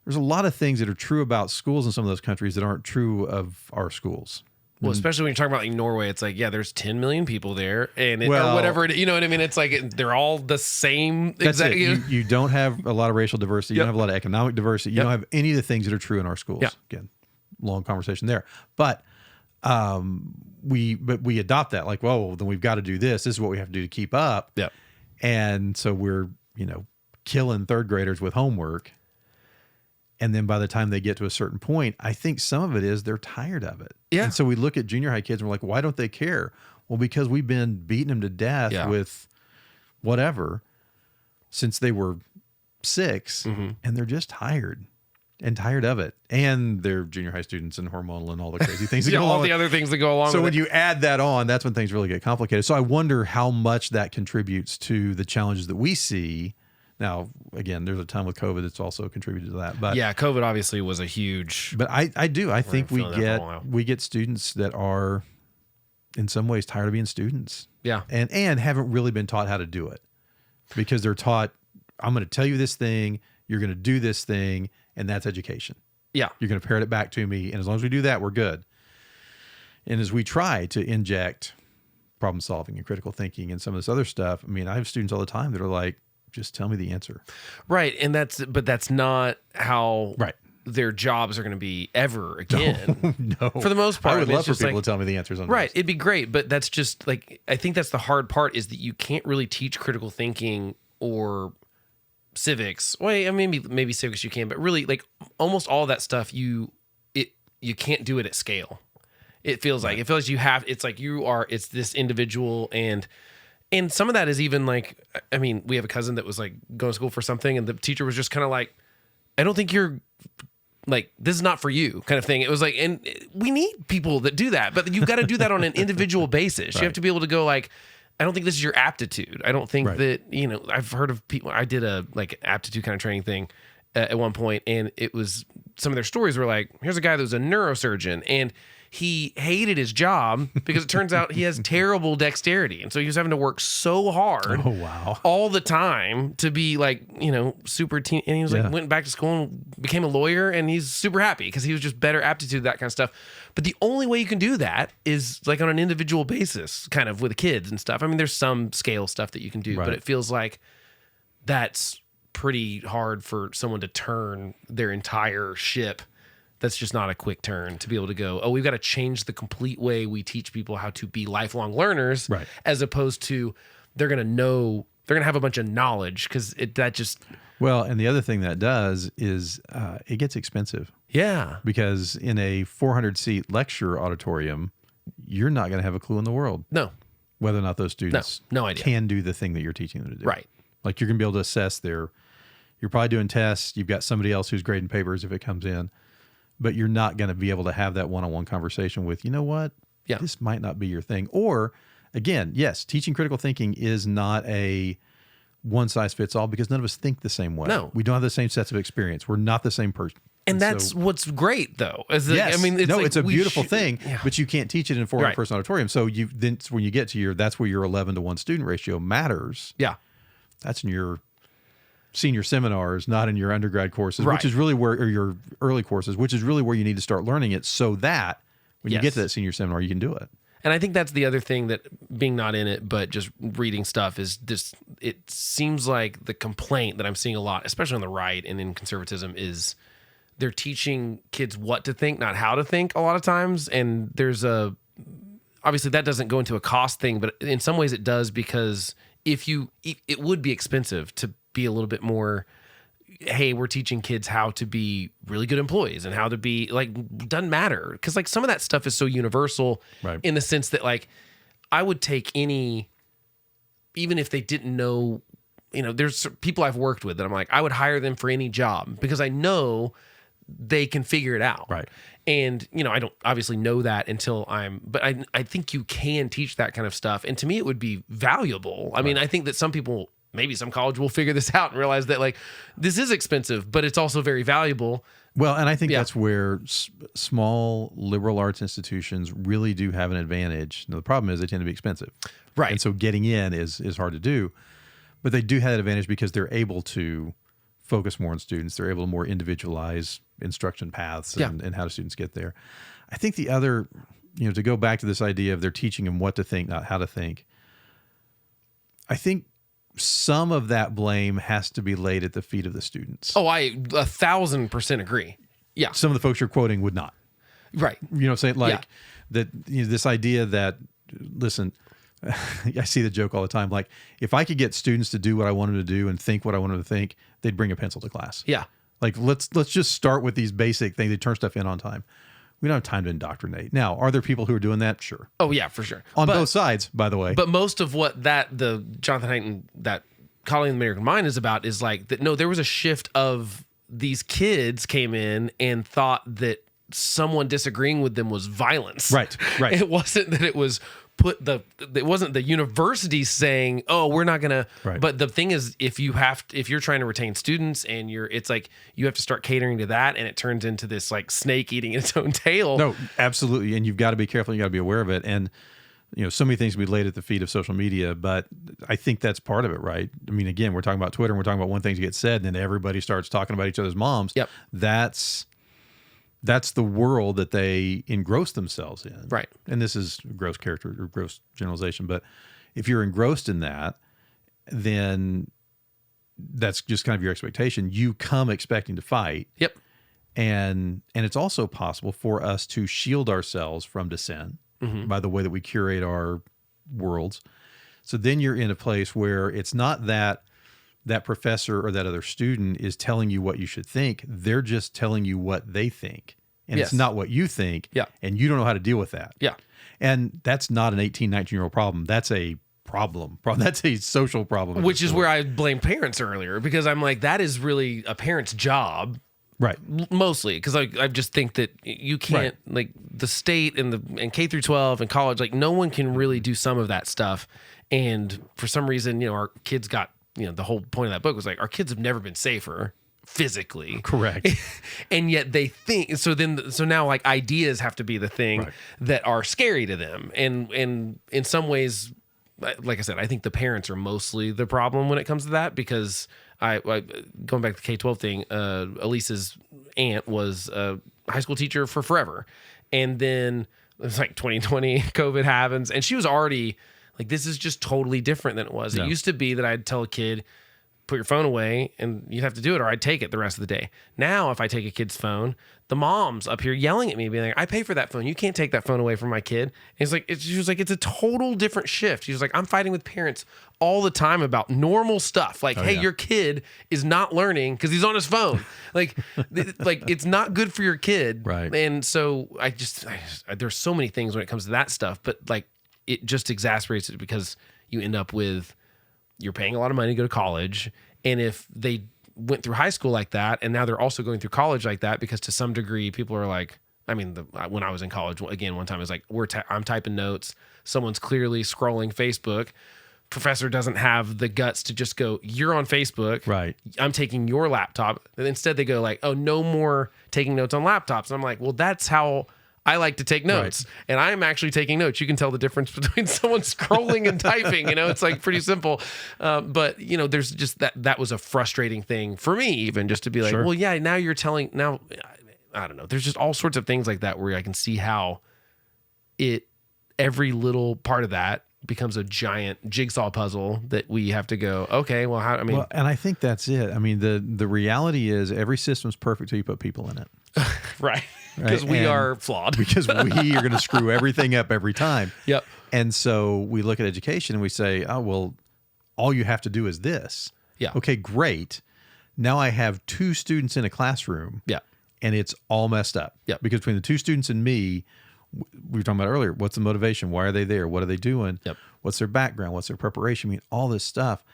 B: There's a lot of things that are true about schools in some of those countries that aren't true of our schools.
A: Well, especially when you're talking about like Norway, it's like, there's 10 million people there and or whatever, you know what I mean? It's like, they're all the same.
B: That's it. You don't have a lot of racial diversity. You don't have a lot of economic diversity. You don't have any of the things that are true in our schools. Again, long conversation there. But we adopt that, like, whoa, then we've got to do this. This is what we have to do to keep up.
A: Yep.
B: And so we're, killing third graders with homework. And then by the time they get to a certain point, I think some of it is they're tired of it. Yeah. And so we look at junior high kids and we're like, why don't they care? Well, because we've been beating them to death with whatever since they were 6, and they're just tired. And tired of it. And they're junior high students and hormonal and all the crazy things that go along.
A: All the other things that go along
B: so
A: with
B: when you add that on, that's when things really get complicated. So I wonder how much that contributes to the challenges that we see. Now, again, there's a ton with COVID that's also contributed to that. But
A: COVID obviously was a huge.
B: But I think we get students that are in some ways tired of being students. Yeah. And haven't really been taught how to do it. Because they're taught, I'm going to tell you this thing, you're going to do this thing, and that's education. Yeah. You're going to parrot it back to me. And as long as we do that, we're good. And as we try to inject problem solving and critical thinking and some of this other stuff, I mean, I have students all the time that are like, just tell me the answer.
A: Right. And that's not how their jobs are going to be ever again. No. For the most part.
B: I would love for people to tell me the answers on
A: Right. It'd be great. But that's just like, I think that's the hard part, is that you can't really teach critical thinking or civics. Well, I mean, maybe civics you can, but really, like, almost all that stuff, you can't do it at scale. It feels like you have. It's like it's this individual, and some of that is even like, I mean, we have a cousin that was like going to school for something, and the teacher was just kind of like, I don't think you're like, this is not for you, kind of thing. It was like, and we need people that do that, but you've got to do that on an individual basis. You have to be able to go like, I don't think this is your aptitude. I don't think that, I've heard of people, I did a like aptitude kind of training thing at one point, and it was, some of their stories were like, here's a guy that was a neurosurgeon, and he hated his job because it turns out he has terrible dexterity. And so he was having to work so hard all the time to be like, super team. And he was like, went back to school and became a lawyer, and he's super happy because he was just better aptitude, that kind of stuff. But the only way you can do that is like on an individual basis, kind of with kids and stuff. I mean, there's some scale stuff that you can do, but it feels like that's pretty hard for someone to turn their entire ship. That's just not a quick turn to be able to go, oh, we've got to change the complete way we teach people how to be lifelong learners, as opposed to they're going to have a bunch of knowledge, because that just.
B: Well, and the other thing that does is it gets expensive. Yeah. Because in a 400-seat lecture auditorium, you're not going to have a clue in the world. No. Whether or not those students no idea. Can do the thing that you're teaching them to do. Right. Like, you're going to be able to assess you're probably doing tests. You've got somebody else who's grading papers if it comes in. But you're not going to be able to have that one-on-one conversation with, you know what? Yeah. This might not be your thing. Or, again, yes, teaching critical thinking is not a one-size-fits-all, because none of us think the same way. No. We don't have the same sets of experience. We're not the same person.
A: And that's what's great, though.
B: Yes. I mean, it's a beautiful thing, but you can't teach it in a 400-person auditorium. So then when you get to that's where your 11-to-1 student ratio matters. Yeah. That's in your senior seminars, not in your undergrad courses, which is really or your early courses, which is really where you need to start learning it, so that when you get to that senior seminar, you can do it.
A: And I think that's the other thing, that being not in it, but just reading stuff, is this, it seems like the complaint that I'm seeing a lot, especially on the right and in conservatism, is they're teaching kids what to think, not how to think a lot of times. And there's obviously that doesn't go into a cost thing, but in some ways it does, because it would be expensive to be a little bit more, hey, we're teaching kids how to be really good employees and how to be like, doesn't matter. Cause like some of that stuff is so universal in the sense that like I would take any even if they didn't know, there's people I've worked with that I'm like, I would hire them for any job because I know they can figure it out.
B: Right.
A: And, I don't obviously know that but I think you can teach that kind of stuff. And to me, it would be valuable. I mean, I think that some people, maybe some college will figure this out and realize that like, this is expensive, but it's also very valuable.
B: Well, and I think that's where small liberal arts institutions really do have an advantage. Now, the problem is they tend to be expensive.
A: Right.
B: And so getting in is hard to do, but they do have that advantage because they're able to focus more on students. They're able to more individualize instruction paths and how do students get there. I think the other, to go back to this idea of they're teaching them what to think, not how to think. I think some of that blame has to be laid at the feet of the students.
A: Oh, I 1,000% agree. Yeah.
B: Some of the folks you're quoting would not.
A: Right.
B: Saying like that, this idea that, listen, I see the joke all the time. Like, if I could get students to do what I want them to do and think what I want them to think, they'd bring a pencil to class.
A: Yeah.
B: Like, let's just start with these basic things. They turn stuff in on time. We don't have time to indoctrinate. Now, are there people who are doing that? Sure.
A: Oh, yeah, for sure.
B: On both sides, by the way.
A: But most of what the Jonathan Haidt, that Calling the American Mind is about is like that. No, there was a shift of these kids came in and thought that someone disagreeing with them was violence.
B: Right.
A: It wasn't that it was it wasn't the university saying, oh, we're not gonna.
B: Right.
A: But the thing is, if you're trying to retain students and it's like you have to start catering to that, and it turns into this like snake eating its own tail.
B: No, absolutely. And you've got to be careful. You got to be aware of it. And so many things can be laid at the feet of social media, but I think that's part of it, right? I mean, again, we're talking about Twitter and we're talking about one thing to get said, and then everybody starts talking about each other's moms.
A: Yep.
B: That's the world that they engross themselves in.
A: Right.
B: And this is gross character or gross generalization, but if you're engrossed in that, then that's just kind of your expectation. You come expecting to fight.
A: Yep.
B: And it's also possible for us to shield ourselves from dissent by the way that we curate our worlds. So then you're in a place where it's not that professor or that other student is telling you what you should think. They're just telling you what they think. And it's not what you think.
A: Yeah.
B: And you don't know how to deal with that.
A: Yeah.
B: And that's not an 18, 19-year-old problem. That's a problem. That's a social problem.
A: Which is where I blame parents earlier, because I'm like, that is really a parent's job.
B: Right.
A: Mostly, because I just think that you can't, like the state and K through 12 and college, like no one can really do some of that stuff. And for some reason, our kids got, the whole point of that book was like, our kids have never been safer physically.
B: Correct.
A: And yet they think, so now like ideas have to be the thing that are scary to them. And in some ways, like I said, I think the parents are mostly the problem when it comes to that, because I going back to the K-12 thing, Elise's aunt was a high school teacher for forever. And then it was like 2020, COVID happens, and she was already like, this is just totally different than it was. It used to be that I'd tell a kid, put your phone away, and you'd have to do it, or I'd take it the rest of the day. Now, if I take a kid's phone, the mom's up here yelling at me, being like, I pay for that phone. You can't take that phone away from my kid. And she was like, it's a total different shift. She was like, I'm fighting with parents all the time about normal stuff. Like, hey, your kid is not learning because he's on his phone. like it's not good for your kid.
B: Right.
A: And so there's so many things when it comes to that stuff, but like, it just exacerbates it, because you end up with, you're paying a lot of money to go to college. And if they went through high school like that, and now they're also going through college like that, because to some degree people are like, I mean, when I was in college, again, one time it was like, I'm typing notes. Someone's clearly scrolling Facebook. Professor doesn't have the guts to just go, you're on Facebook.
B: Right.
A: I'm taking your laptop. And instead they go like, oh, no more taking notes on laptops. And I'm like, well, that's how I like to take notes. Right. And I'm actually taking notes. You can tell the difference between someone scrolling and typing, it's like pretty simple. But there's just that was a frustrating thing for me, even just to be like, well, yeah, now you're telling, now, I don't know. There's just all sorts of things like that where I can see how every little part of that becomes a giant jigsaw puzzle that we have to go, okay, well, how,
B: well, and I think that's it. I mean, the reality is every system's perfect till you put people in it.
A: Right. Because we are flawed.
B: Because we are going to screw everything up every time.
A: Yep.
B: And so we look at education and we say, oh, well, all you have to do is this.
A: Yeah.
B: Okay, great. Now I have 2 students in a classroom.
A: Yeah.
B: And it's all messed up.
A: Yeah.
B: Because between the 2 students and me, we were talking about earlier, what's the motivation? Why are they there? What are they doing?
A: Yep.
B: What's their background? What's their preparation? I mean, all this stuff.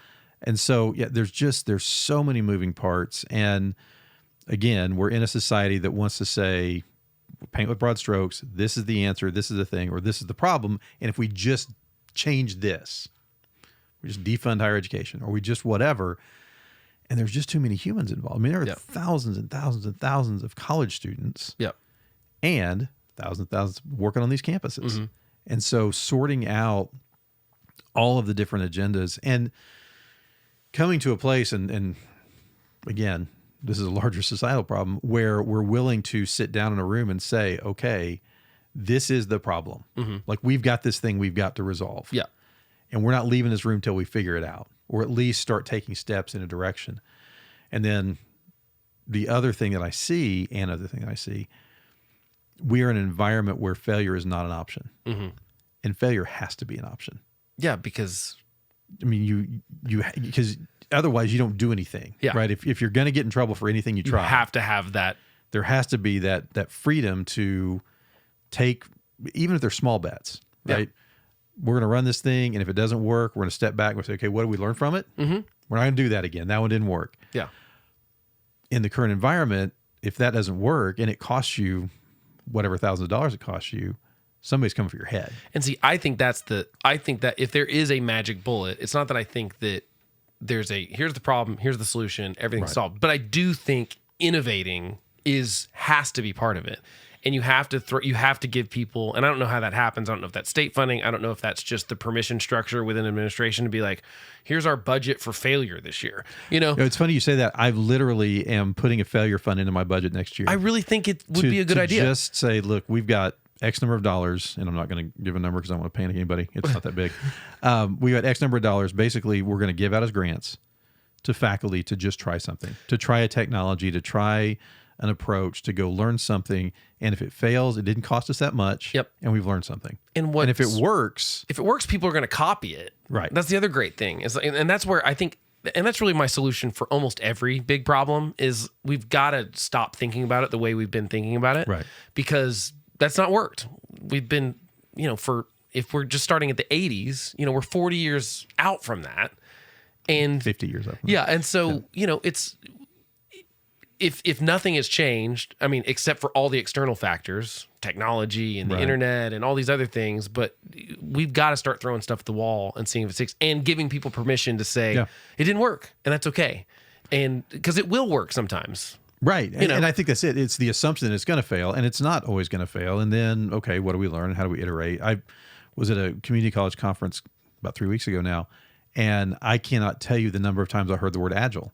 B: And so, yeah, there's so many moving parts. And again, we're in a society that wants to say, paint with broad strokes, this is the answer, this is the thing, or this is the problem. And if we just change this, we just defund higher education, or we just whatever. And there's just too many humans involved. I mean, there are thousands and thousands and thousands of college students and thousands working on these campuses. Mm-hmm. And so sorting out all of the different agendas and coming to a place, and again, this is a larger societal problem, where we're willing to sit down in a room and say, okay, this is the problem. Mm-hmm. Like, we've got this thing we've got to resolve. Yeah. And we're not leaving this room till we figure it out, or at least start taking steps in a direction. And then the other thing that I see, we are in an environment where failure is not an option. Mm-hmm. And failure has to be an option.
A: Yeah, because
B: I mean, because otherwise you don't do anything, right? If you're going to get in trouble for anything you try,
A: you have to have that.
B: There has to be that freedom to take, even if they're small bets, right? We're going to run this thing, and if it doesn't work, we're going to step back and we'll say, okay, what do we learn from it? Mm-hmm. We're not going to do that again. That one didn't work. Yeah. In the current environment, if that doesn't work and it costs you whatever thousands of dollars it costs you, somebody's coming for your head.
A: And see, I think that if there is a magic bullet, it's not that I think that here's the problem, here's the solution, everything's solved. But I do think innovating has to be part of it. And you have to give people, and I don't know how that happens. I don't know if that's state funding. I don't know if that's just the permission structure within administration to be like, here's our budget for failure this year.
B: It's funny you say that. I literally am putting a failure fund into my budget next year.
A: I really think it would be a good idea.
B: Just say, look, we've got X number of dollars, and I'm not going to give a number because I don't want to panic anybody. It's not that big. We got X number of dollars. Basically, we're going to give out as grants to faculty to just try something, to try a technology, to try an approach, to go learn something. And if it fails, it didn't cost us that much. Yep. And we've learned something. And if it works,
A: people are going to copy it.
B: Right.
A: That's the other great thing. And that's where I think, and that's really my solution for almost every big problem, is we've got to stop thinking about it the way we've been thinking about it. Right. Because that's not worked. We've been, if we're just starting at the 80s, we're 40 years out from that. And
B: 50 years out.
A: Yeah. And so, it's, if nothing has changed, I mean, except for all the external factors, technology and the internet and all these other things, but we've got to start throwing stuff at the wall and seeing if it sticks, and giving people permission to say it didn't work, and that's okay. And because it will work sometimes.
B: Right. And I think that's it. It's the assumption that it's going to fail, and it's not always going to fail. And then, okay, what do we learn? How do we iterate? I was at a community college conference about 3 weeks ago now, and I cannot tell you the number of times I heard the word agile.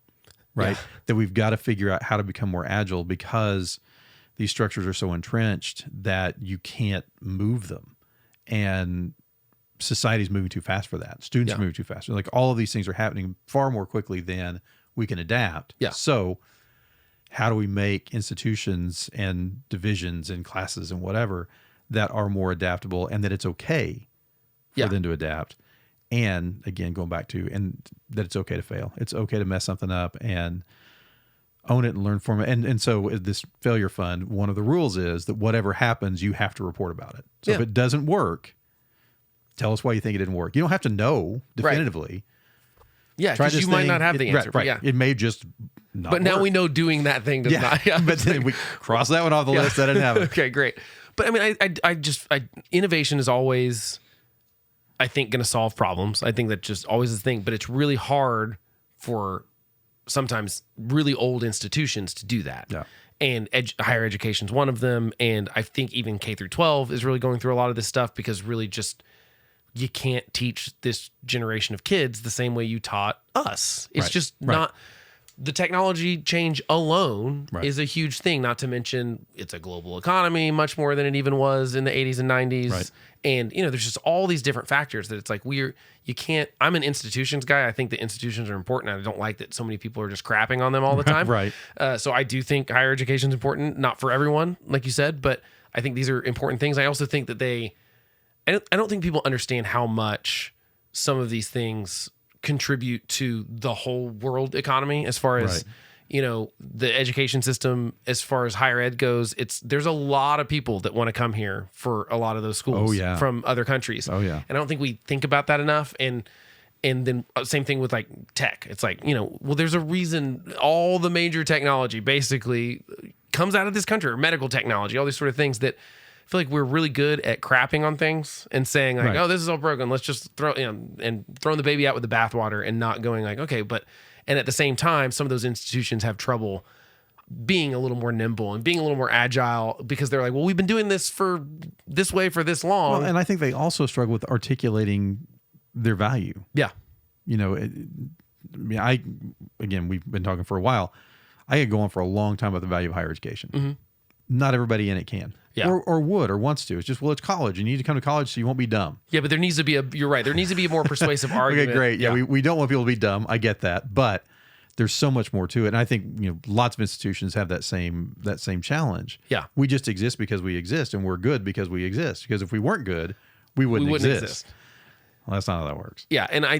B: Right. Yeah. That we've got to figure out how to become more agile, because these structures are so entrenched that you can't move them. And society's moving too fast for that. Students are moving too fast. Like, all of these things are happening far more quickly than we can adapt. Yeah. So how do we make institutions and divisions and classes and whatever that are more adaptable, and that it's okay for them to adapt? And again, going back to, and that it's okay to fail. It's okay to mess something up and own it and learn from it. And so this failure fund, one of the rules is that whatever happens, you have to report about it. So if it doesn't work, tell us why you think it didn't work. You don't have to know definitively.
A: Right. Yeah, because you might not have the answer.
B: Right. It may just not
A: But
B: work.
A: now we know doing that thing does not. Yeah,
B: but then we cross that one off the list. That didn't happen.
A: Okay, great. But I mean, I innovation is always, I think, going to solve problems. I think that's just always the thing. But it's really hard for sometimes really old institutions to do that. Yeah. And higher education is one of them. And I think even K through 12 is really going through a lot of this stuff, because really just, you can't teach this generation of kids the same way you taught us. It's just not. The technology change alone is a huge thing, not to mention it's a global economy much more than it even was in the 80s and 90s. Right. And, there's just all these different factors that it's like I'm an institutions guy. I think the institutions are important. I don't like that so many people are just crapping on them all the time. Right. So I do think higher education is important, not for everyone, like you said, but I think these are important things. I also think that I don't think people understand how much some of these things contribute to the whole world economy, as far as, the education system as far as higher ed goes, there's a lot of people that want to come here for a lot of those schools from other countries.
B: Oh yeah.
A: And I don't think we think about that enough. And then same thing with like tech. It's like, there's a reason all the major technology basically comes out of this country, or medical technology, all these sort of things that I feel like we're really good at crapping on things and saying like, oh, this is all broken. Let's just and throwing the baby out with the bathwater and not going like, okay, and at the same time, some of those institutions have trouble being a little more nimble and being a little more agile because they're like, well, we've been doing this for this long.
B: Well, and I think they also struggle with articulating their value.
A: Yeah.
B: We've been talking for a while. I could go on for a long time about the value of higher education. Mm-hmm. Not everybody in it can.
A: Yeah.
B: Or would or wants to. It's just, it's college. You need to come to college so you won't be dumb.
A: Yeah, but there needs to be you're right. There needs to be a more persuasive argument.
B: Okay, great. Yeah, we don't want people to be dumb. I get that. But there's so much more to it. And I think, lots of institutions have that same challenge.
A: Yeah.
B: We just exist because we exist, and we're good because we exist. Because if we weren't good, we wouldn't exist. Well, that's not how that works.
A: Yeah, and I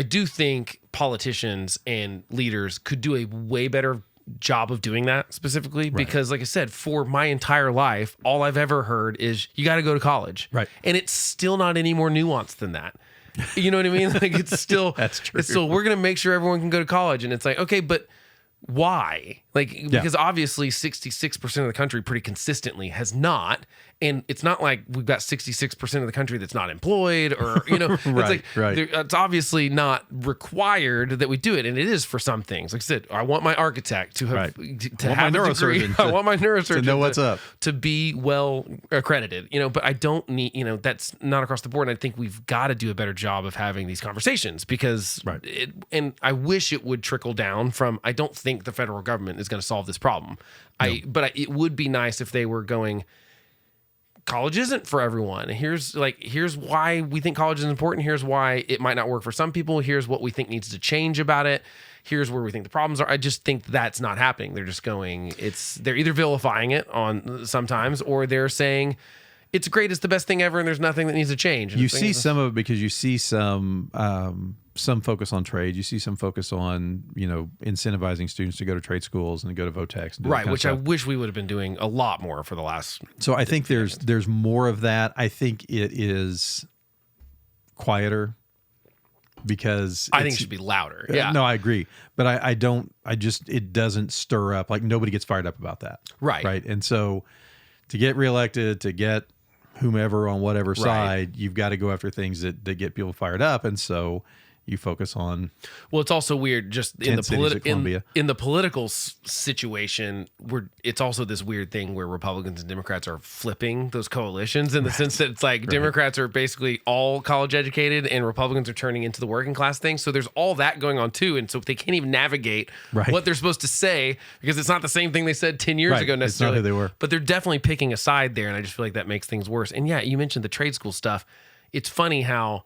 A: do think politicians and leaders could do a way better job of doing that specifically because, like I said, for my entire life, all I've ever heard is you got to go to college.
B: Right.
A: And it's still not any more nuanced than that. You know what I mean? Like it's still,
B: that's true.
A: It's still, we're going to make sure everyone can go to college. And it's like, okay, but why? Because obviously 66% of the country pretty consistently has not. And it's not like we've got 66% of the country that's not employed or, it's obviously not required that we do it. And it is for some things. Like I said, I want my architect to have, to have a degree. I want my neurosurgeon
B: to know what's up,
A: to be well accredited, but I don't need, that's not across the board. And I think we've got to do a better job of having these conversations because, and I wish it would trickle down from, I don't think the federal government is going to solve this problem. But it would be nice if they were going, college isn't for everyone. Here's why we think college is important. Here's why it might not work for some people. Here's what we think needs to change about it. Here's where we think the problems are. I just think that's not happening. They're just going, they're either vilifying it on sometimes, or they're saying it's great, it's the best thing ever, and there's nothing that needs to change. And
B: you see some of it because you see some focus on trade. You see some focus on, incentivizing students to go to trade schools and to go to Votex.
A: Right, which I wish we would have been doing a lot more for the last.
B: So I think there's more of that. I think it is quieter because
A: I think it should be louder. Yeah.
B: No, I agree. But it doesn't stir up. Like nobody gets fired up about that.
A: Right.
B: Right. And so to get reelected, to get whomever on whatever side, you've got to go after things that get people fired up. And so you focus on.
A: Well, it's also weird just in the political situation where it's also this weird thing where Republicans and Democrats are flipping those coalitions in the sense that it's like Democrats are basically all college educated and Republicans are turning into the working class thing. So there's all that going on too. And so they can't even navigate what they're supposed to say because it's not the same thing they said 10 years ago necessarily.
B: It's not who they were.
A: But they're definitely picking a side there. And I just feel like that makes things worse. And yeah, you mentioned the trade school stuff. It's funny how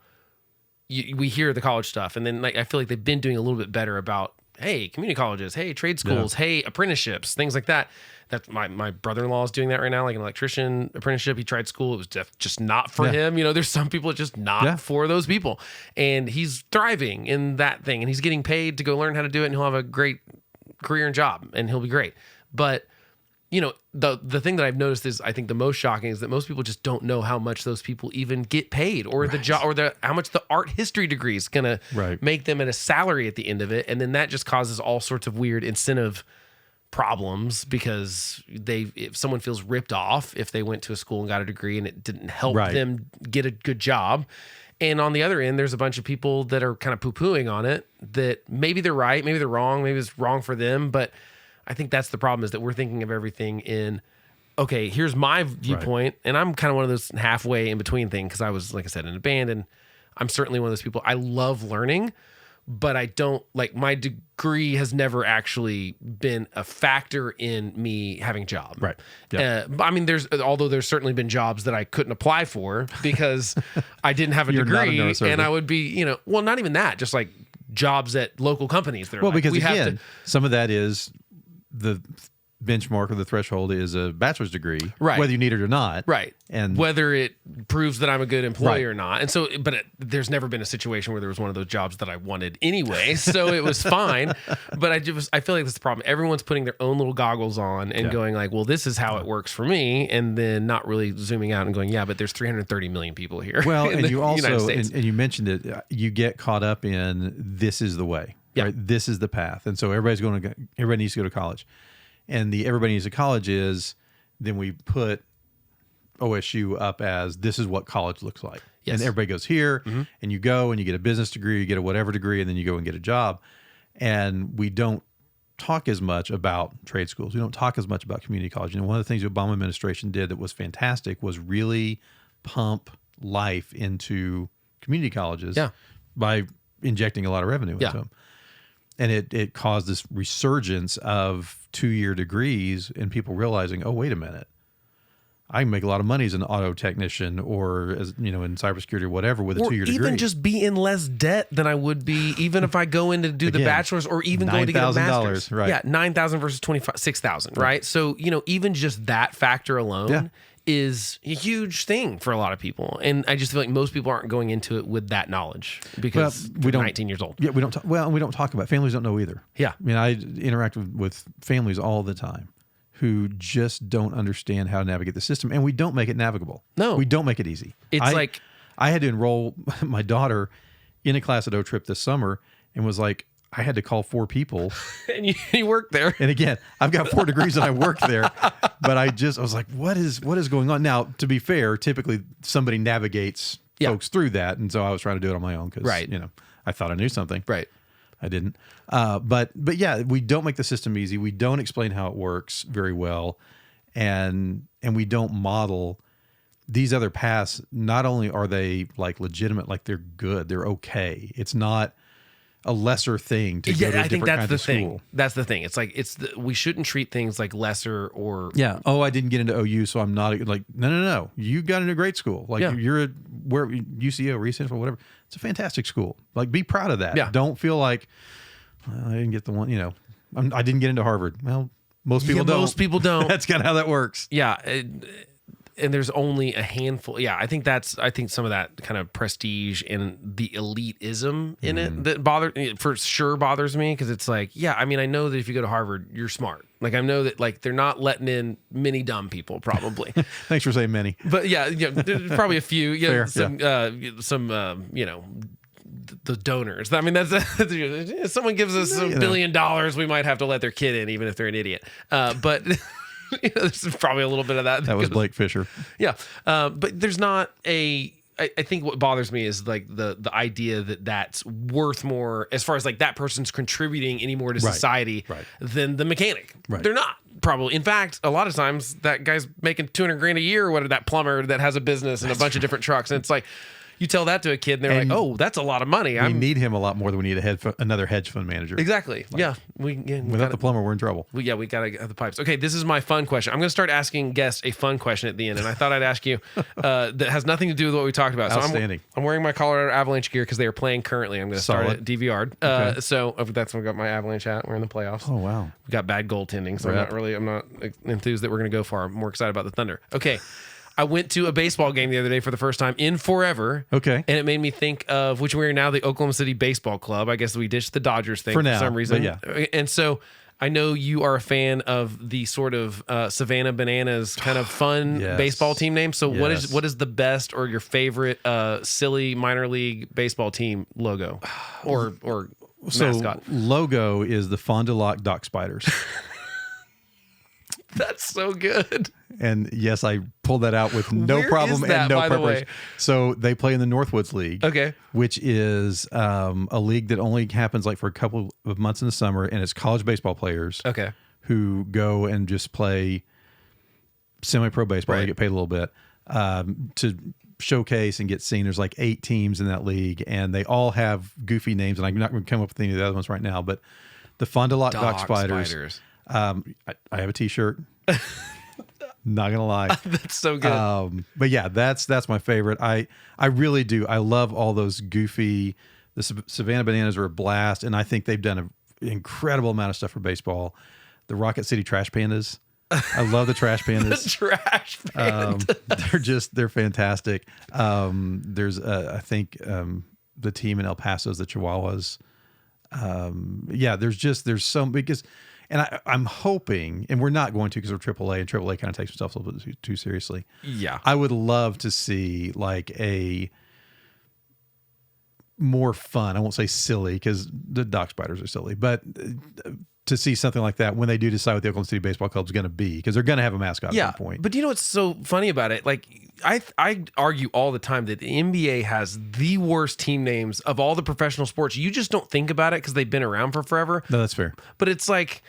A: we hear the college stuff, and then I feel like they've been doing a little bit better about, hey, community colleges, hey, trade schools, hey, apprenticeships, things like that. That's my brother-in-law is doing that right now, like an electrician apprenticeship. He tried school; it was just not for him. There's some people it's just not for those people, and he's thriving in that thing, and he's getting paid to go learn how to do it, and he'll have a great career and job, and he'll be great. But the thing that I've noticed is I think the most shocking is that most people just don't know how much those people even get paid or the job or how much the art history degree is going to make them at a salary at the end of it. And then that just causes all sorts of weird incentive problems because if someone feels ripped off if they went to a school and got a degree and it didn't help them get a good job. And on the other end, there's a bunch of people that are kind of poo-pooing on it that maybe they're right, maybe they're wrong, maybe it's wrong for them, but I think that's the problem is that we're thinking of everything in, okay, here's my viewpoint. And I'm kind of one of those halfway in between thing because I was, like I said, in a band and I'm certainly one of those people. I love learning, but I don't like my degree has never actually been a factor in me having a job.
B: Right. Yeah.
A: I mean, although there's certainly been jobs that I couldn't apply for because I didn't have a degree and I would be, well, not even that, just like jobs at local companies.
B: Because again, some of that is benchmark or the threshold is a bachelor's degree,
A: right?
B: Whether you need it or not,
A: right?
B: And
A: whether it proves that I'm a good employee or not. And so, but there's never been a situation where there was one of those jobs that I wanted anyway, so it was fine. But I feel like that's the problem. Everyone's putting their own little goggles on and going like, well, this is how it works for me, and then not really zooming out and going, yeah, but there's 330 million people here.
B: Well, and you also, and you mentioned it, you get caught up in this is the way, right? This is the path, and so everybody needs to go to college, and the everybody needs to college is then we put OSU up as this is what college looks like. Yes. And everybody goes here and you go and you get a business degree, you get a whatever degree, and then you go and get a job. And we don't talk as much about trade schools. We don't talk as much about community college. One of the things the Obama administration did that was fantastic was really pump life into community colleges by injecting a lot of revenue into them. And it caused this resurgence of 2-year degrees and people realizing, oh, wait a minute. I can make a lot of money as an auto technician or as in cybersecurity or whatever with a 2-year degree.
A: Or even just be in less debt than I would be even if I go in to do the bachelor's or even going to get a master's.
B: Right.
A: Yeah, $9,000 versus $6,000, right? So, even just that factor alone is a huge thing for a lot of people. And I just feel like most people aren't going into it with that knowledge because they're 19 years old.
B: Yeah, we don't talk about it. Families don't know either.
A: Yeah.
B: I mean, I interact with families all the time who just don't understand how to navigate the system, and we don't make it navigable.
A: No.
B: We don't make it easy. I had to enroll my daughter in a class at O-Trip this summer and was like, I had to call 4 people.
A: And you work there.
B: And again, I've got 4 degrees and I work there, but I was like, what is going on? Now, to be fair, typically somebody navigates folks through that. And so I was trying to do it on my own because, I thought I knew something.
A: Right.
B: I didn't. But yeah, we don't make the system easy. We don't explain how it works very well. And we don't model these other paths. Not only are they like legitimate, like they're good, they're okay. It's not a lesser thing to go to a different kind of school.
A: That's the thing. It's like we shouldn't treat things like lesser or
B: I didn't get into OU, so I'm not like no. You got into a great school. Like you're where UCO, Recentral, or whatever. It's a fantastic school. Like be proud of that. Yeah. Don't feel like I didn't get the one. I didn't get into Harvard. Well, most people don't.
A: Most people don't.
B: That's kind of how that works.
A: Yeah. And there's only a handful. Yeah, I think some of that kind of prestige and the elitism in it that bothers me because it's like, I mean, I know that if you go to Harvard, you're smart. Like I know that like they're not letting in many dumb people probably.
B: Thanks for saying many.
A: But there's probably a few.
B: Fair,
A: some the donors. I mean, that's if someone gives us $1 billion, we might have to let their kid in, even if they're an idiot. But. There's probably a little bit of that.
B: That was Blake Fisher.
A: Yeah. But there's not I think what bothers me is like the idea that that's worth more as far as like that person's contributing any more to society than the mechanic. Right. They're not probably. In fact, a lot of times that guy's making $200,000 a year, or that plumber that has a business and a bunch of different trucks. And it's like, you tell that to a kid and they're like, oh, that's a lot of money.
B: We need him a lot more than we need another hedge fund manager.
A: Exactly. Like,
B: without the plumber, we're in trouble.
A: We got to get the pipes. Okay, this is my fun question. I'm going to start asking guests a fun question at the end. And I thought I'd ask you that has nothing to do with what we talked about.
B: Outstanding.
A: So I'm wearing my Colorado Avalanche gear because they are playing currently. I'm going to start at DVR. So that's when I got my Avalanche hat. We're in the playoffs.
B: Oh, wow.
A: We got bad goaltending. So I'm not enthused that we're going to go far. I'm more excited about the Thunder. Okay. I went to a baseball game the other day for the first time in forever.
B: Okay.
A: And it made me think of, which we are now the Oklahoma City Baseball Club. I guess we ditched the Dodgers thing for some reason. And so I know you are a fan of the sort of Savanna Bananas kind of fun baseball team name. So what is the best or your favorite silly minor league baseball team logo or mascot?
B: Logo is the Fond du Lac Dock Spiders.
A: That's so good.
B: And yes, I pulled that out with no problem and no preparation. So they play in the Northwoods League, which is a league that only happens like for a couple of months in the summer, and it's college baseball players who go and just play semi-pro baseball. They get paid a little bit to showcase and get seen. There's like 8 teams in that league, and they all have goofy names, and I'm not going to come up with any of the other ones right now, but the Fond du Lac Dock Spiders. I have a t-shirt. Not gonna lie.
A: That's so good.
B: But yeah, that's my favorite. I really do. I love all those goofy. The Savanna Bananas are a blast, and I think they've done an incredible amount of stuff for baseball. the Rocket City Trash Pandas. I love the Trash Pandas.
A: The Trash Pandas.
B: They're fantastic. There's I think the team in El Paso is the Chihuahuas. There's some because, and I'm hoping, and we're not going to because we're AAA, and AAA kind of takes themselves a little bit too seriously.
A: Yeah,
B: I would love to see like a more fun. I won't say silly because the dock spiders are silly, but to see something like that when they do decide what the Oklahoma City Baseball Club is going to be, because they're going to have a mascot at some point.
A: But you know what's so funny about it? Like I argue all the time that the NBA has the worst team names of all the professional sports. You just don't think about it because they've been around for forever.
B: No, that's fair.
A: But it's like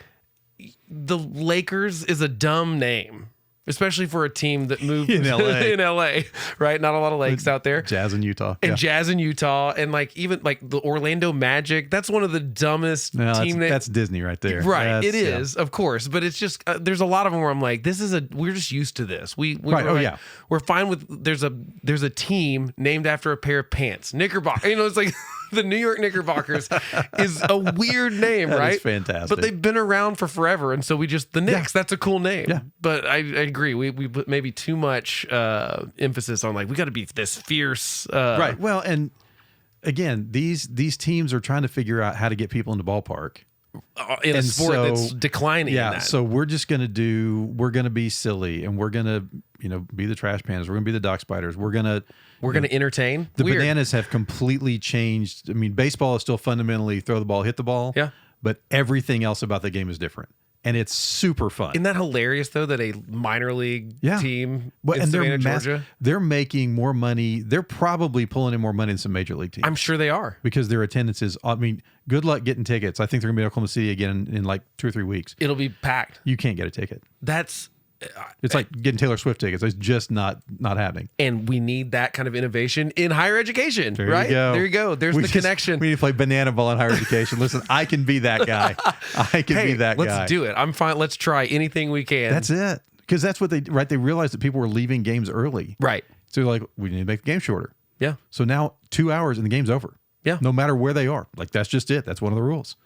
A: the Lakers is a dumb name. Especially for a team that moved
B: in LA,
A: right? Not a lot of lakes out there.
B: Jazz in Utah.
A: And Jazz in Utah. And like even like the Orlando Magic, that's one of the dumbest team names.
B: That's Disney right there.
A: Right. It is, of course. But it's just, there's a lot of them where I'm like, we're just used to this. We're fine with, there's a team named after a pair of pants. Knickerbocker. It's like the New York Knickerbockers is a weird name,
B: that
A: right?
B: Is fantastic.
A: But they've been around for forever. And so the Knicks, that's a cool name.
B: Yeah.
A: But I agree. We put maybe too much emphasis on like we got to be this fierce.
B: Right. Well, and again, these teams are trying to figure out how to get people in the ballpark
A: in a sport that's declining.
B: Yeah. So we're going to be silly, and we're going to be the Trash Pandas. We're going to be the Dock Spiders. We're going to
A: entertain.
B: The Bananas have completely changed. I mean, baseball is still fundamentally throw the ball, hit the ball.
A: Yeah.
B: But everything else about the game is different. And it's super fun.
A: Isn't that hilarious, though, that a minor league team in Savannah, Georgia?
B: They're making more money. They're probably pulling in more money than some major league teams.
A: I'm sure they are.
B: Because their attendance is, I mean, good luck getting tickets. I think they're going to be in Oklahoma City again in like 2 or 3 weeks.
A: It'll be packed.
B: You can't get a ticket.
A: It's
B: like getting Taylor Swift tickets. It's just not happening.
A: And we need that kind of innovation in higher education, right? There you go. There's the connection.
B: We need to play banana ball in higher education. Listen, I can be that guy. I can be that guy.
A: Let's do it. I'm fine. Let's try anything we can.
B: That's it. Because that's what they realized that people were leaving games early.
A: Right.
B: So they're like, we need to make the game shorter.
A: Yeah.
B: So now 2 hours and the game's over.
A: Yeah.
B: No matter where they are. Like, that's just it. That's one of the rules.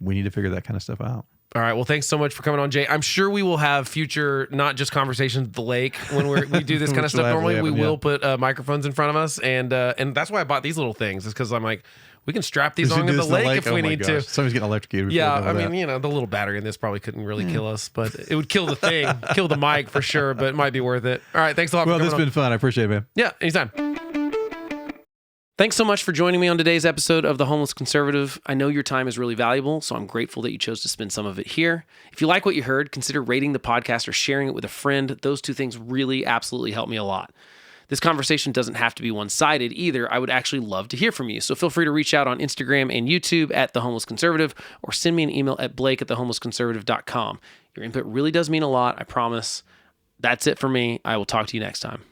B: We need to figure that kind of stuff out.
A: All right. Well, thanks so much for coming on, Jay. I'm sure we will have future, not just conversations at the lake when we do this kind of stuff. Normally, we will put microphones in front of us, and that's why I bought these little things. Is because I'm like, we can strap these on at the lake if we need to.
B: Somebody's getting electrocuted.
A: Yeah, I mean, the little battery in this probably couldn't really kill us, but it would kill the thing, kill the mic for sure. But it might be worth it. All right. Thanks a lot.
B: Well, this has been fun. I appreciate it, man.
A: Yeah. Anytime. Thanks so much for joining me on today's episode of The Homeless Conservative. I know your time is really valuable, so I'm grateful that you chose to spend some of it here. If you like what you heard, consider rating the podcast or sharing it with a friend. Those two things really absolutely help me a lot. This conversation doesn't have to be one-sided either. I would actually love to hear from you. So feel free to reach out on Instagram and YouTube at The Homeless Conservative, or send me an email at blake@thehomelessconservative.com. Your input really does mean a lot, I promise. That's it for me. I will talk to you next time.